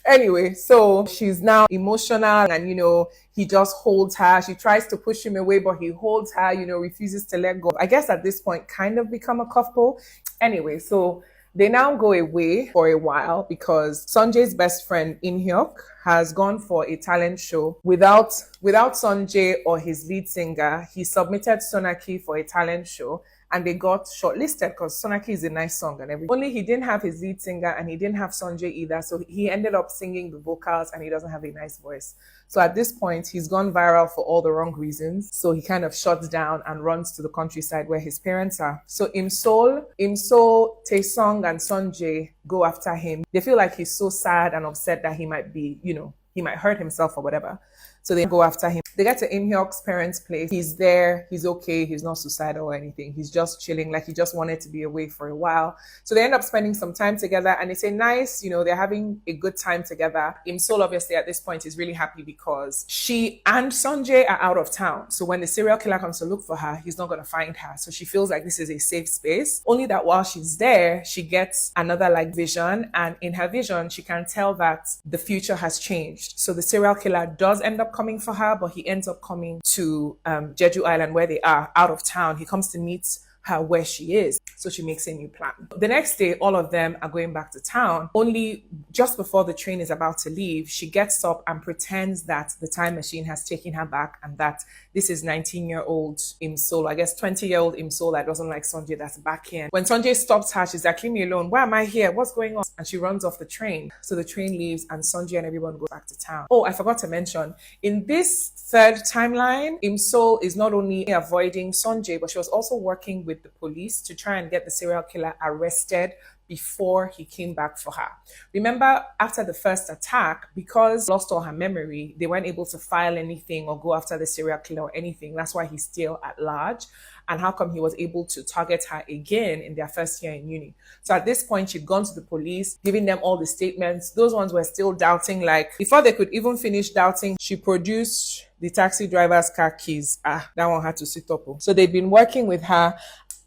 Anyway, so she's now emotional and, you know, he just holds her. She tries to push him away, but he holds her, you know, refuses to let go. I guess at this point, kind of become a couple. Anyway, so they now go away for a while because Sanjay's best friend, Inhyuk, has gone for a talent show without Sanjay or his lead singer. He submitted Sonaki for a talent show and they got shortlisted because Sonaki is a nice song and everything. Only he didn't have his lead singer and he didn't have Sanjay either. So he ended up singing the vocals and he doesn't have a nice voice. So at this point, he's gone viral for all the wrong reasons. So he kind of shuts down and runs to the countryside where his parents are. So Imsol, Taesung and Sanjay go after him. They feel like he's so sad and upset that he might be, you know, he might hurt himself or whatever. So they go after him. They get to Imhyok's parents' place. He's there. He's okay. He's not suicidal or anything. He's just chilling. Like he just wanted to be away for a while. So they end up spending some time together and it's a nice, they're having a good time together. Imsol obviously at this point is really happy because she and Sanjay are out of town. So when the serial killer comes to look for her, he's not going to find her. So she feels like this is a safe space. Only that while she's there, she gets another vision. And in her vision, she can tell that the future has changed. So the serial killer does end up coming for her, but he ends up coming to Jeju Island where they are out of town. He comes to meet her where she is. So she makes a new plan. The next day, all of them are going back to town. Only just before the train is about to leave, she gets up and pretends that the time machine has taken her back and that this is 19-year-old Imsol, I guess 20-year-old Imsol that doesn't like Sanjay that's back here. When Sanjay stops her, she's like, leave me alone. Why am I here? What's going on? And she runs off the train. So the train leaves and Sanjay and everyone go back to town. Oh, I forgot to mention, in this third timeline, Imsol is not only avoiding Sanjay, but she was also working with the police to try and get the serial killer arrested before he came back for her. Remember, after the first attack, because lost all her memory, they weren't able to file anything or go after the serial killer or anything. That's why he's still at large. And how come he was able to target her again in their first year in uni? So at this point, she'd gone to the police, giving them all the statements. Those ones were still doubting. Before they could even finish doubting, she produced the taxi driver's car keys. That one had to sit up. So they'd been working with her.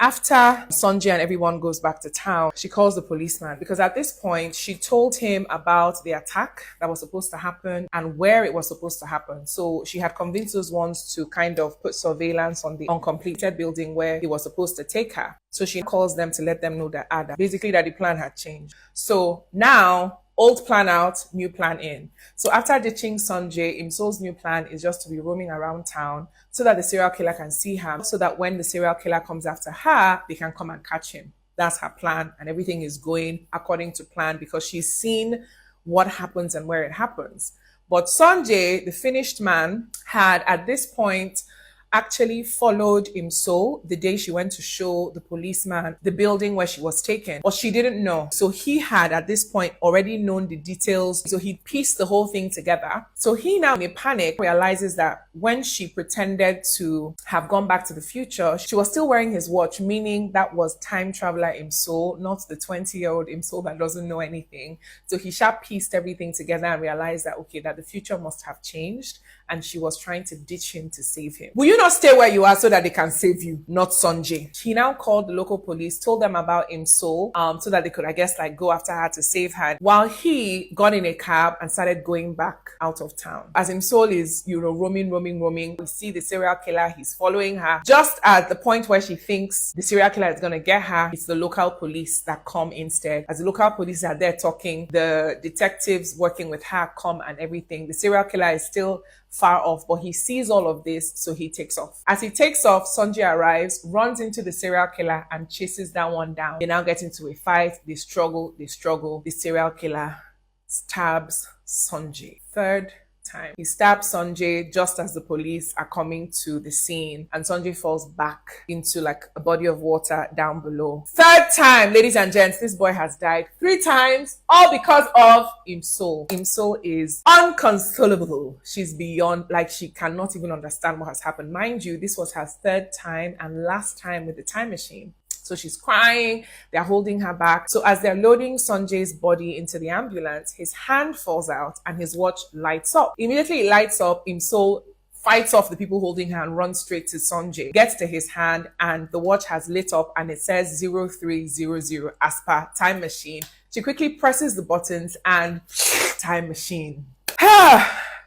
After Sanjay and everyone goes back to town, she calls the policeman because at this point, she told him about the attack that was supposed to happen and where it was supposed to happen. So she had convinced those ones to kind of put surveillance on the uncompleted building where he was supposed to take her. So she calls them to let them know that basically that the plan had changed. So now, old plan out, new plan in. So after ditching Sanjay, Imsol's new plan is just to be roaming around town so that the serial killer can see her, so that when the serial killer comes after her, they can come and catch him. That's her plan, and everything is going according to plan because she's seen what happens and where it happens. But Sanjay, the finished man, had at this point actually followed Imsol the day she went to show the policeman the building where she was taken, but she didn't know. So he had at this point already known the details. So he pieced the whole thing together. So he now in a panic realizes that when she pretended to have gone back to the future, she was still wearing his watch, meaning that was time traveler Imsol, not the 20-year-old Imsol that doesn't know anything. So he sharp pieced everything together and realized that, okay, that the future must have changed and she was trying to ditch him to save him. Will you not stay where you are so that they can save you, not Sanjay? He now called the local police, told them about Imsol, so that they could, I guess, go after her to save her, while he got in a cab and started going back out of town. As Imsol is, roaming, we see the serial killer, he's following her. Just at the point where she thinks the serial killer is gonna get her, it's the local police that come instead. As the local police are there talking, the detectives working with her come and everything. The serial killer is still far off, but he sees all of this, so he takes off. As he takes off, Sanjay arrives, runs into the serial killer and chases that one down. They now get into a fight, they struggle. The serial killer stabs Sanjay. Third time. He stabs Sanjay just as the police are coming to the scene, and Sanjay falls back into a body of water down below. Third time, ladies and gents, this boy has died 3 times, all because of Imsol. Imsol is unconsolable. She's beyond, she cannot even understand what has happened. Mind you, this was her 3rd time and last time with the time machine. So she's crying, they're holding her back. So as they're loading Sanjay's body into the ambulance, his hand falls out and his watch lights up. Immediately it lights up, Imsol fights off the people holding her and runs straight to Sanjay, gets to his hand, and the watch has lit up and it says 0300 as per time machine. She quickly presses the buttons and time machine.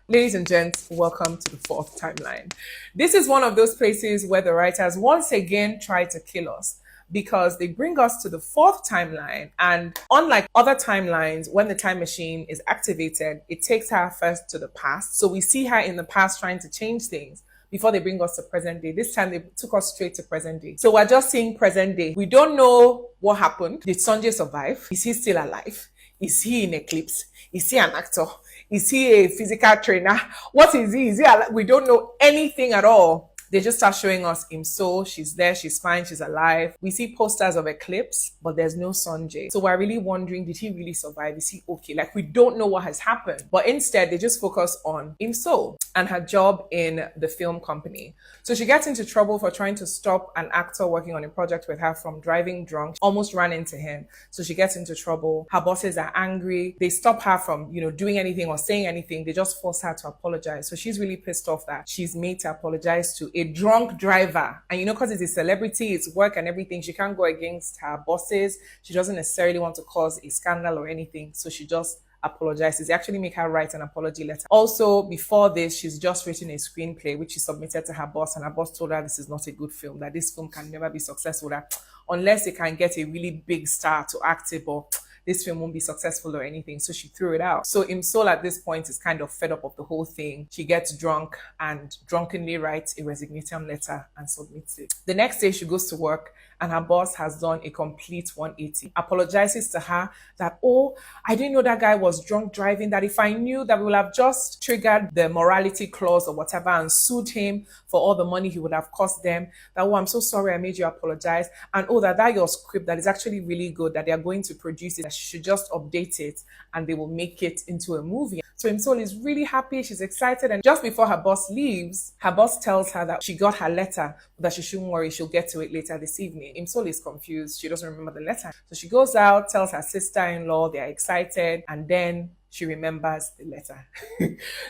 Ladies and gents, welcome to the 4th timeline. This is one of those places where the writers once again try to kill us, because they bring us to the 4th timeline, and unlike other timelines, when the time machine is activated, it takes her first to the past. So we see her in the past trying to change things before they bring us to present day. This time they took us straight to present day. So we're just seeing present day. We don't know what happened. Did Sanjay survive? Is he still alive? Is he in eclipse? Is he an actor? Is he a physical trainer? What is he? We don't know anything at all. They just start showing us Imso. She's there, she's fine, she's alive. We see posters of Eclipse, but there's no Sanjay. So we're really wondering, did he really survive? Is he okay? Like, we don't know what has happened. But instead, they just focus on Imso and her job in the film company. So she gets into trouble for trying to stop an actor working on a project with her from driving drunk. She almost ran into him. So she gets into trouble. Her bosses are angry. They stop her from, doing anything or saying anything. They just force her to apologize. So she's really pissed off that she's made to apologize to a drunk driver. And because it's a celebrity, it's work and everything, she can't go against her bosses. She doesn't necessarily want to cause a scandal or anything. So she just apologizes. They actually make her write an apology letter. Also, before this, she's just written a screenplay which she submitted to her boss, and her boss told her this is not a good film, that this film can never be successful, that unless they can get a really big star to act it, but this film won't be successful or anything. So she threw it out. So Imsol at this point is kind of fed up of the whole thing. She gets drunk and drunkenly writes a resignation letter and submits it. The next day she goes to work and her boss has done a complete 180. Apologizes to her that, oh, I didn't know that guy was drunk driving, that if I knew, that we would have just triggered the morality clause or whatever and sued him for all the money he would have cost them. That, oh, I'm so sorry I made you apologize. And oh, that your script that is actually really good, that they are going to produce it, that she should just update it and they will make it into a movie. So Imsol is really happy, she's excited, and just before her boss leaves, her boss tells her that she got her letter, but that she shouldn't worry, she'll get to it later this evening. Imsol is confused, she doesn't remember the letter. So she goes out, tells her sister-in-law, they're excited, and then she remembers the letter.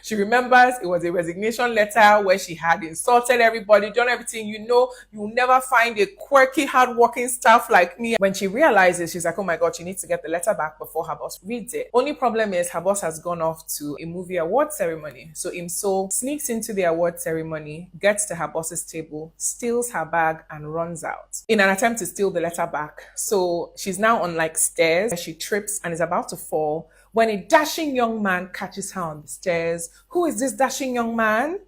She remembers it was a resignation letter where she had insulted everybody, done everything. You'll never find a quirky, hardworking staff like me. When she realizes, she's like, oh my God, she needs to get the letter back before her boss reads it. Only problem is her boss has gone off to a movie award ceremony. So Imso sneaks into the award ceremony, gets to her boss's table, steals her bag and runs out in an attempt to steal the letter back. So she's now on stairs. She trips and is about to fall when a dashing young man catches her on the stairs. Who is this dashing young man?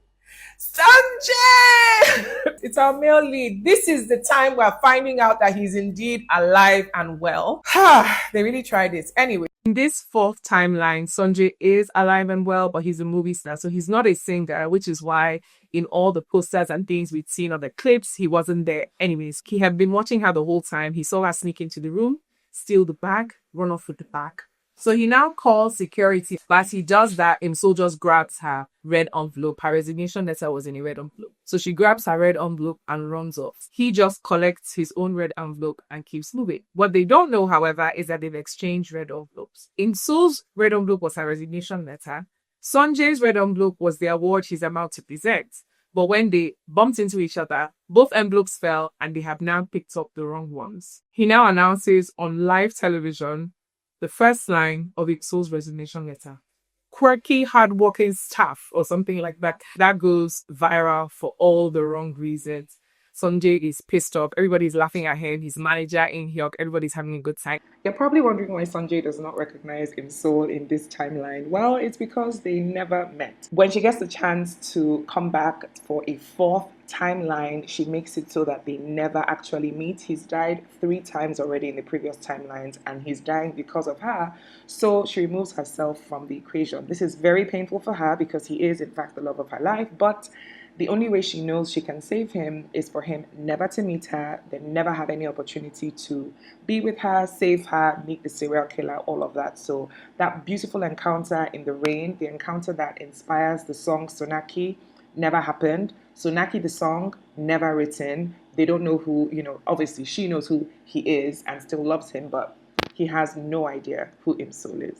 Sanjay! It's our male lead. This is the time we're finding out that he's indeed alive and well. They really tried it. Anyway, in this fourth timeline, Sanjay is alive and well, but he's a movie star, so he's not a singer, which is why in all the posters and things we'd seen on the clips, he wasn't there. Anyways, he had been watching her the whole time. He saw her sneak into the room, steal the bag, run off with the bag. So he now calls security. But as he does that, Imso just grabs her red envelope. Her resignation letter was in a red envelope. So she grabs her red envelope and runs off. He just collects his own red envelope and keeps moving. What they don't know, however, is that they've exchanged red envelopes. Imso's red envelope was her resignation letter. Sanjay's red envelope was the award he's about to present. But when they bumped into each other, both envelopes fell and they have now picked up the wrong ones. He now announces on live television the first line of Imso's resignation letter. Quirky, hardworking staff, or something like that. That goes viral for all the wrong reasons. Sanjay is pissed off. Everybody's laughing at him. His manager in Hyuk. Everybody's having a good time. You're probably wondering why Sanjay does not recognize Imsol in this timeline. Well, it's because they never met. When she gets the chance to come back for a fourth timeline, she makes it so that they never actually meet. He's died 3 times already in the previous timelines, and he's dying because of her. So she removes herself from the equation. This is very painful for her because he is, in fact, the love of her life, but the only way she knows she can save him is for him never to meet her, then never have any opportunity to be with her, save her, meet the serial killer, all of that. So that beautiful encounter in the rain, the encounter that inspires the song Sonaki, never happened. Sonaki, the song, never written. They don't know who, obviously she knows who he is and still loves him, but he has no idea who Imsol is.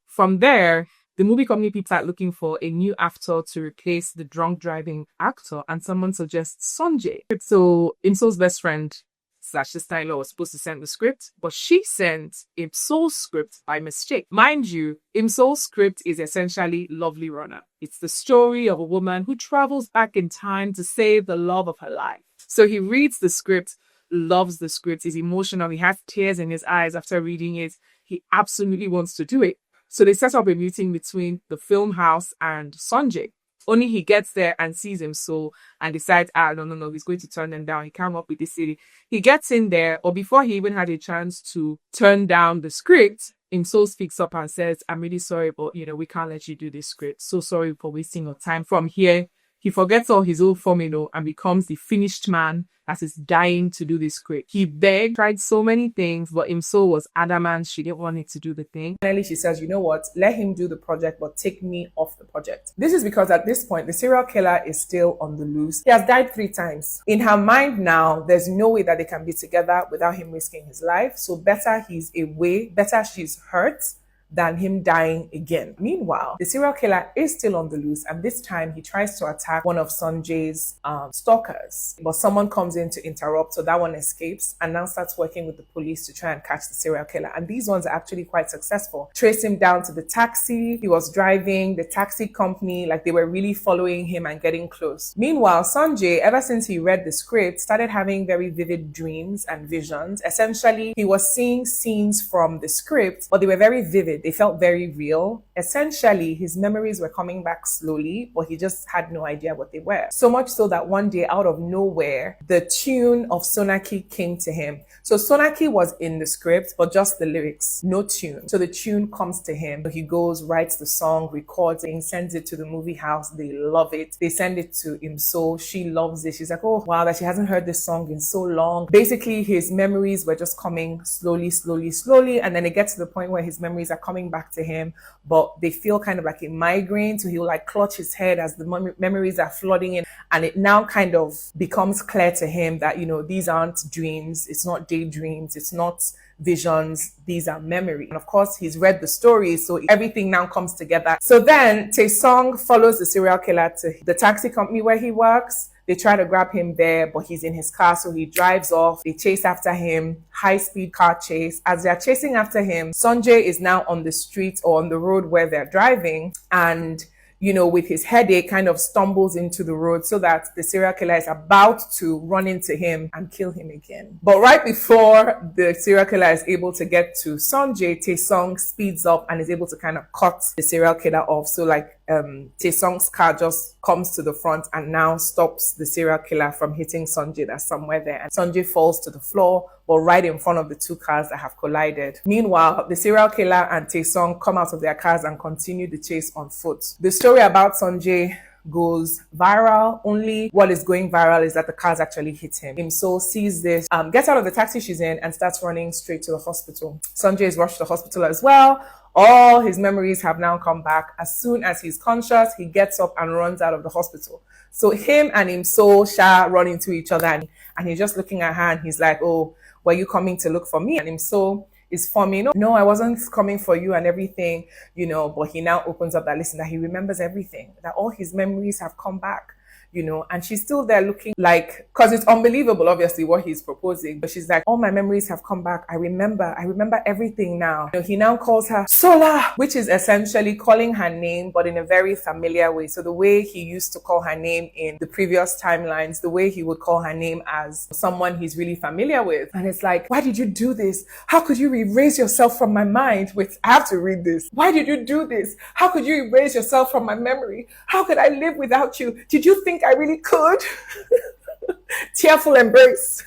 From there, the movie company people start looking for a new actor to replace the drunk driving actor, and someone suggests Sanjay. So Imsol's best friend / sister-in-law was supposed to send the script, but she sent Imsol's script by mistake. Mind you, Imsol's script is essentially Lovely Runner. It's the story of a woman who travels back in time to save the love of her life. So he reads the script, loves the script, is emotional, he has tears in his eyes after reading it. He absolutely wants to do it. So they set up a meeting between the film house and Sanjay. Only he gets there and sees Imsol and decides, no, he's going to turn them down. He can't work with the city. He gets in there, or before he even had a chance to turn down the script, Imsol speaks up and says, I'm really sorry, but we can't let you do this script. So sorry for wasting your time. From here, He forgets all his old formula and becomes the finished man that is dying to do this script. He begged, tried so many things, but Imso was adamant she didn't want it to do the thing. Finally, she says, you know what? Let him do the project, but take me off the project. This is because at this point, the serial killer is still on the loose. He has died 3 times. In her mind now, there's no way that they can be together without him risking his life. So better he's away, better she's hurt than him dying again. Meanwhile, the serial killer is still on the loose, and this time he tries to attack one of Sanjay's stalkers, but someone comes in to interrupt, so that one escapes and now starts working with the police to try and catch the serial killer. And these ones are actually quite successful. Trace him down to the taxi he was driving, the taxi company, like they were really following him and getting close. Meanwhile, Sanjay, ever since he read the script, started having very vivid dreams and visions. Essentially, he was seeing scenes from the script, but they were very vivid. They felt very real. Essentially, his memories were coming back slowly, but he just had no idea what they were. So much so that one day, out of nowhere, the tune of Sonaki came to him. So Sonaki was in the script, but just the lyrics, no tune. So the tune comes to him. So he goes, writes the song, records it, sends it to the movie house. They love it. They send it to Imso. She loves it. She's like, oh, wow, that she hasn't heard this song in so long. Basically, his memories were just coming slowly, slowly, slowly. And then it gets to the point where his memories are coming back to him, but they feel kind of like a migraine. So he'll like clutch his head as the memories are flooding in. And it now kind of becomes clear to him that, you know, these aren't dreams. It's not daydreams. It's not visions. These are memory. And of course, he's read the story, so everything now comes together. So then Taesung follows the serial killer to the taxi company where he works. They try to grab him there, but he's in his car, so he drives off. They chase after him, high-speed car chase. As they're chasing after him, Sanjay is now on the street or on the road where they're driving, and you know, with his headache, kind of stumbles into the road so that the serial killer is about to run into him and kill him again. But right before the serial killer is able to get to Sanjay, Taesung speeds up and is able to kind of cut the serial killer off. So like Taesung's car just comes to the front and now stops the serial killer from hitting Sanjay that's somewhere there. And Sanjay falls to the floor, but right in front of the 2 cars that have collided. Meanwhile, the serial killer and Taesung come out of their cars and continue the chase on foot. The story about Sanjay goes viral. Only what is going viral is that the cars actually hit him. Imso sees this, gets out of the taxi she's in and starts running straight to the hospital. Sanjay is rushed to the hospital as well. All his memories have now come back. As soon as he's conscious, he gets up and runs out of the hospital. So him and Imso run into each other, and he's just looking at her and he's like, oh, were you coming to look for me? And Imso is forming, no, I wasn't coming for you and everything, you know, but he now opens up that, listen, that he remembers everything, that all his memories have come back, you know, and she's still there looking like, because it's unbelievable, obviously, what he's proposing, but she's like, all my memories have come back. I remember everything now. You know, he now calls her Sola, which is essentially calling her name, but in a very familiar way. So the way he used to call her name in the previous timelines, the way he would call her name as someone he's really familiar with. And it's like, why did you do this? How could you erase yourself from my mind? Wait, I have to read this. Why did you do this? How could you erase yourself from my memory? How could I live without you? Did you think I really could? Tearful embrace.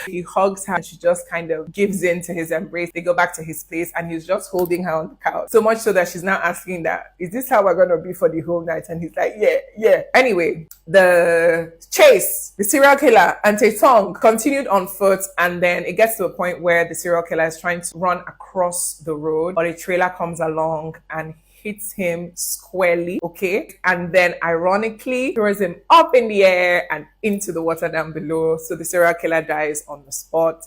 He hugs her and she just kind of gives in to his embrace. They go back to his place and he's just holding her on the couch. So much so that she's now asking that, is this how we're going to be for the whole night? And he's like, yeah. Anyway, the chase, the serial killer and Taesung continued on foot, and then it gets to a point where the serial killer is trying to run across the road, but a trailer comes along and hits him squarely, okay? And then ironically throws him up in the air and into the water down below. So the serial killer dies on the spot.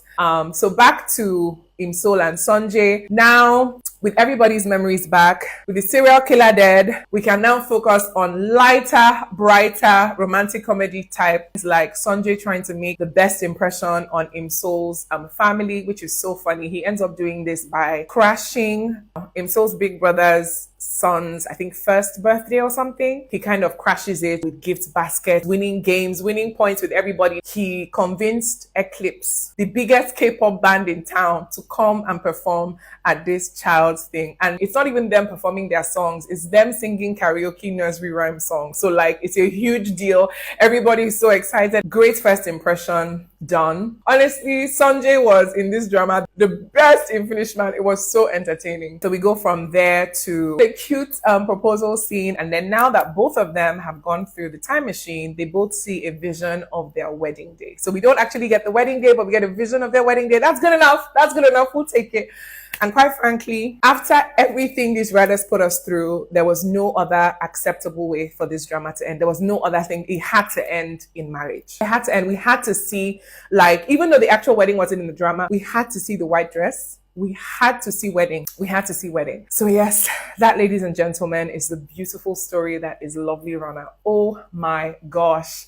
So back to Imsol and Sanjay. Now, with everybody's memories back, with the serial killer dead, we can now focus on lighter, brighter, romantic comedy types like Sanjay trying to make the best impression on Imsol's family, which is so funny. He ends up doing this by crashing Imsol's big brother's son's, I think, first birthday or something. He kind of crashes it with gift baskets, winning games, winning points with everybody. He convinced Eclipse, the biggest K-pop band in town, to come and perform at this child's awards thing, and it's not even them performing their songs, it's them singing karaoke nursery rhyme songs. So like, it's a huge deal. Everybody's so excited. Great first impression done. Honestly, Sanjay was in this drama the best in Finishman. It was so entertaining. So we go from there to the cute proposal scene, and then now that both of them have gone through the time machine, they both see a vision of their wedding day. So we don't actually get the wedding day, but we get a vision of their wedding day. That's good enough. That's good enough. We'll take it. And quite frankly, after everything these writers put us through, there was no other acceptable way for this drama to end. There was no other thing. It had to end in marriage. It had to end. We had to see, like, even though the actual wedding wasn't in the drama, we had to see the white dress. We had to see wedding. We had to see wedding. So yes, that, ladies and gentlemen, is the beautiful story that is Lovely Runner. Oh my gosh.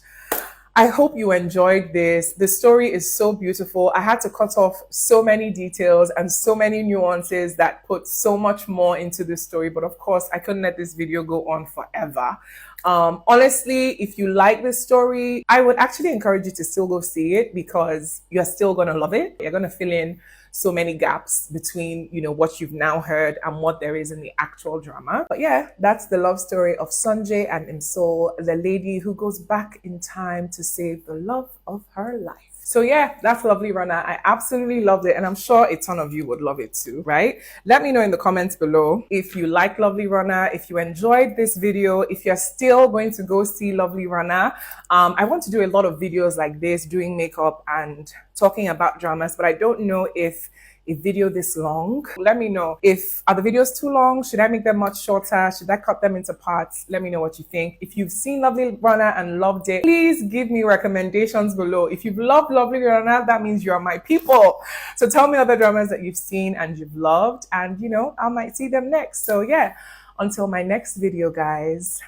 I hope you enjoyed this. The story is so beautiful. I had to cut off so many details and so many nuances that put so much more into this story. But of course, I couldn't let this video go on forever. Honestly, if you like this story, I would actually encourage you to still go see it, because you're still going to love it. You're going to fill in so many gaps between, you know, what you've now heard and what there is in the actual drama. But yeah, that's the love story of Sanjay and Imsol, the lady who goes back in time to save the love of her life. So yeah, that's Lovely Runner. I absolutely loved it, and I'm sure a ton of you would love it too, right? Let me know in the comments below if you like Lovely Runner, if you enjoyed this video, if you're still going to go see Lovely Runner. I want to do a lot of videos like this, doing makeup and talking about dramas, but I don't know if a video this long. Let me know. Are the videos too long? Should I make them much shorter? Should I cut them into parts? Let me know what you think. If you've seen Lovely Runner and loved it, please give me recommendations below. If you've loved Lovely Runner, that means you are my people. So tell me other dramas that you've seen and you've loved, and you know, I might see them next. So yeah, until my next video, guys.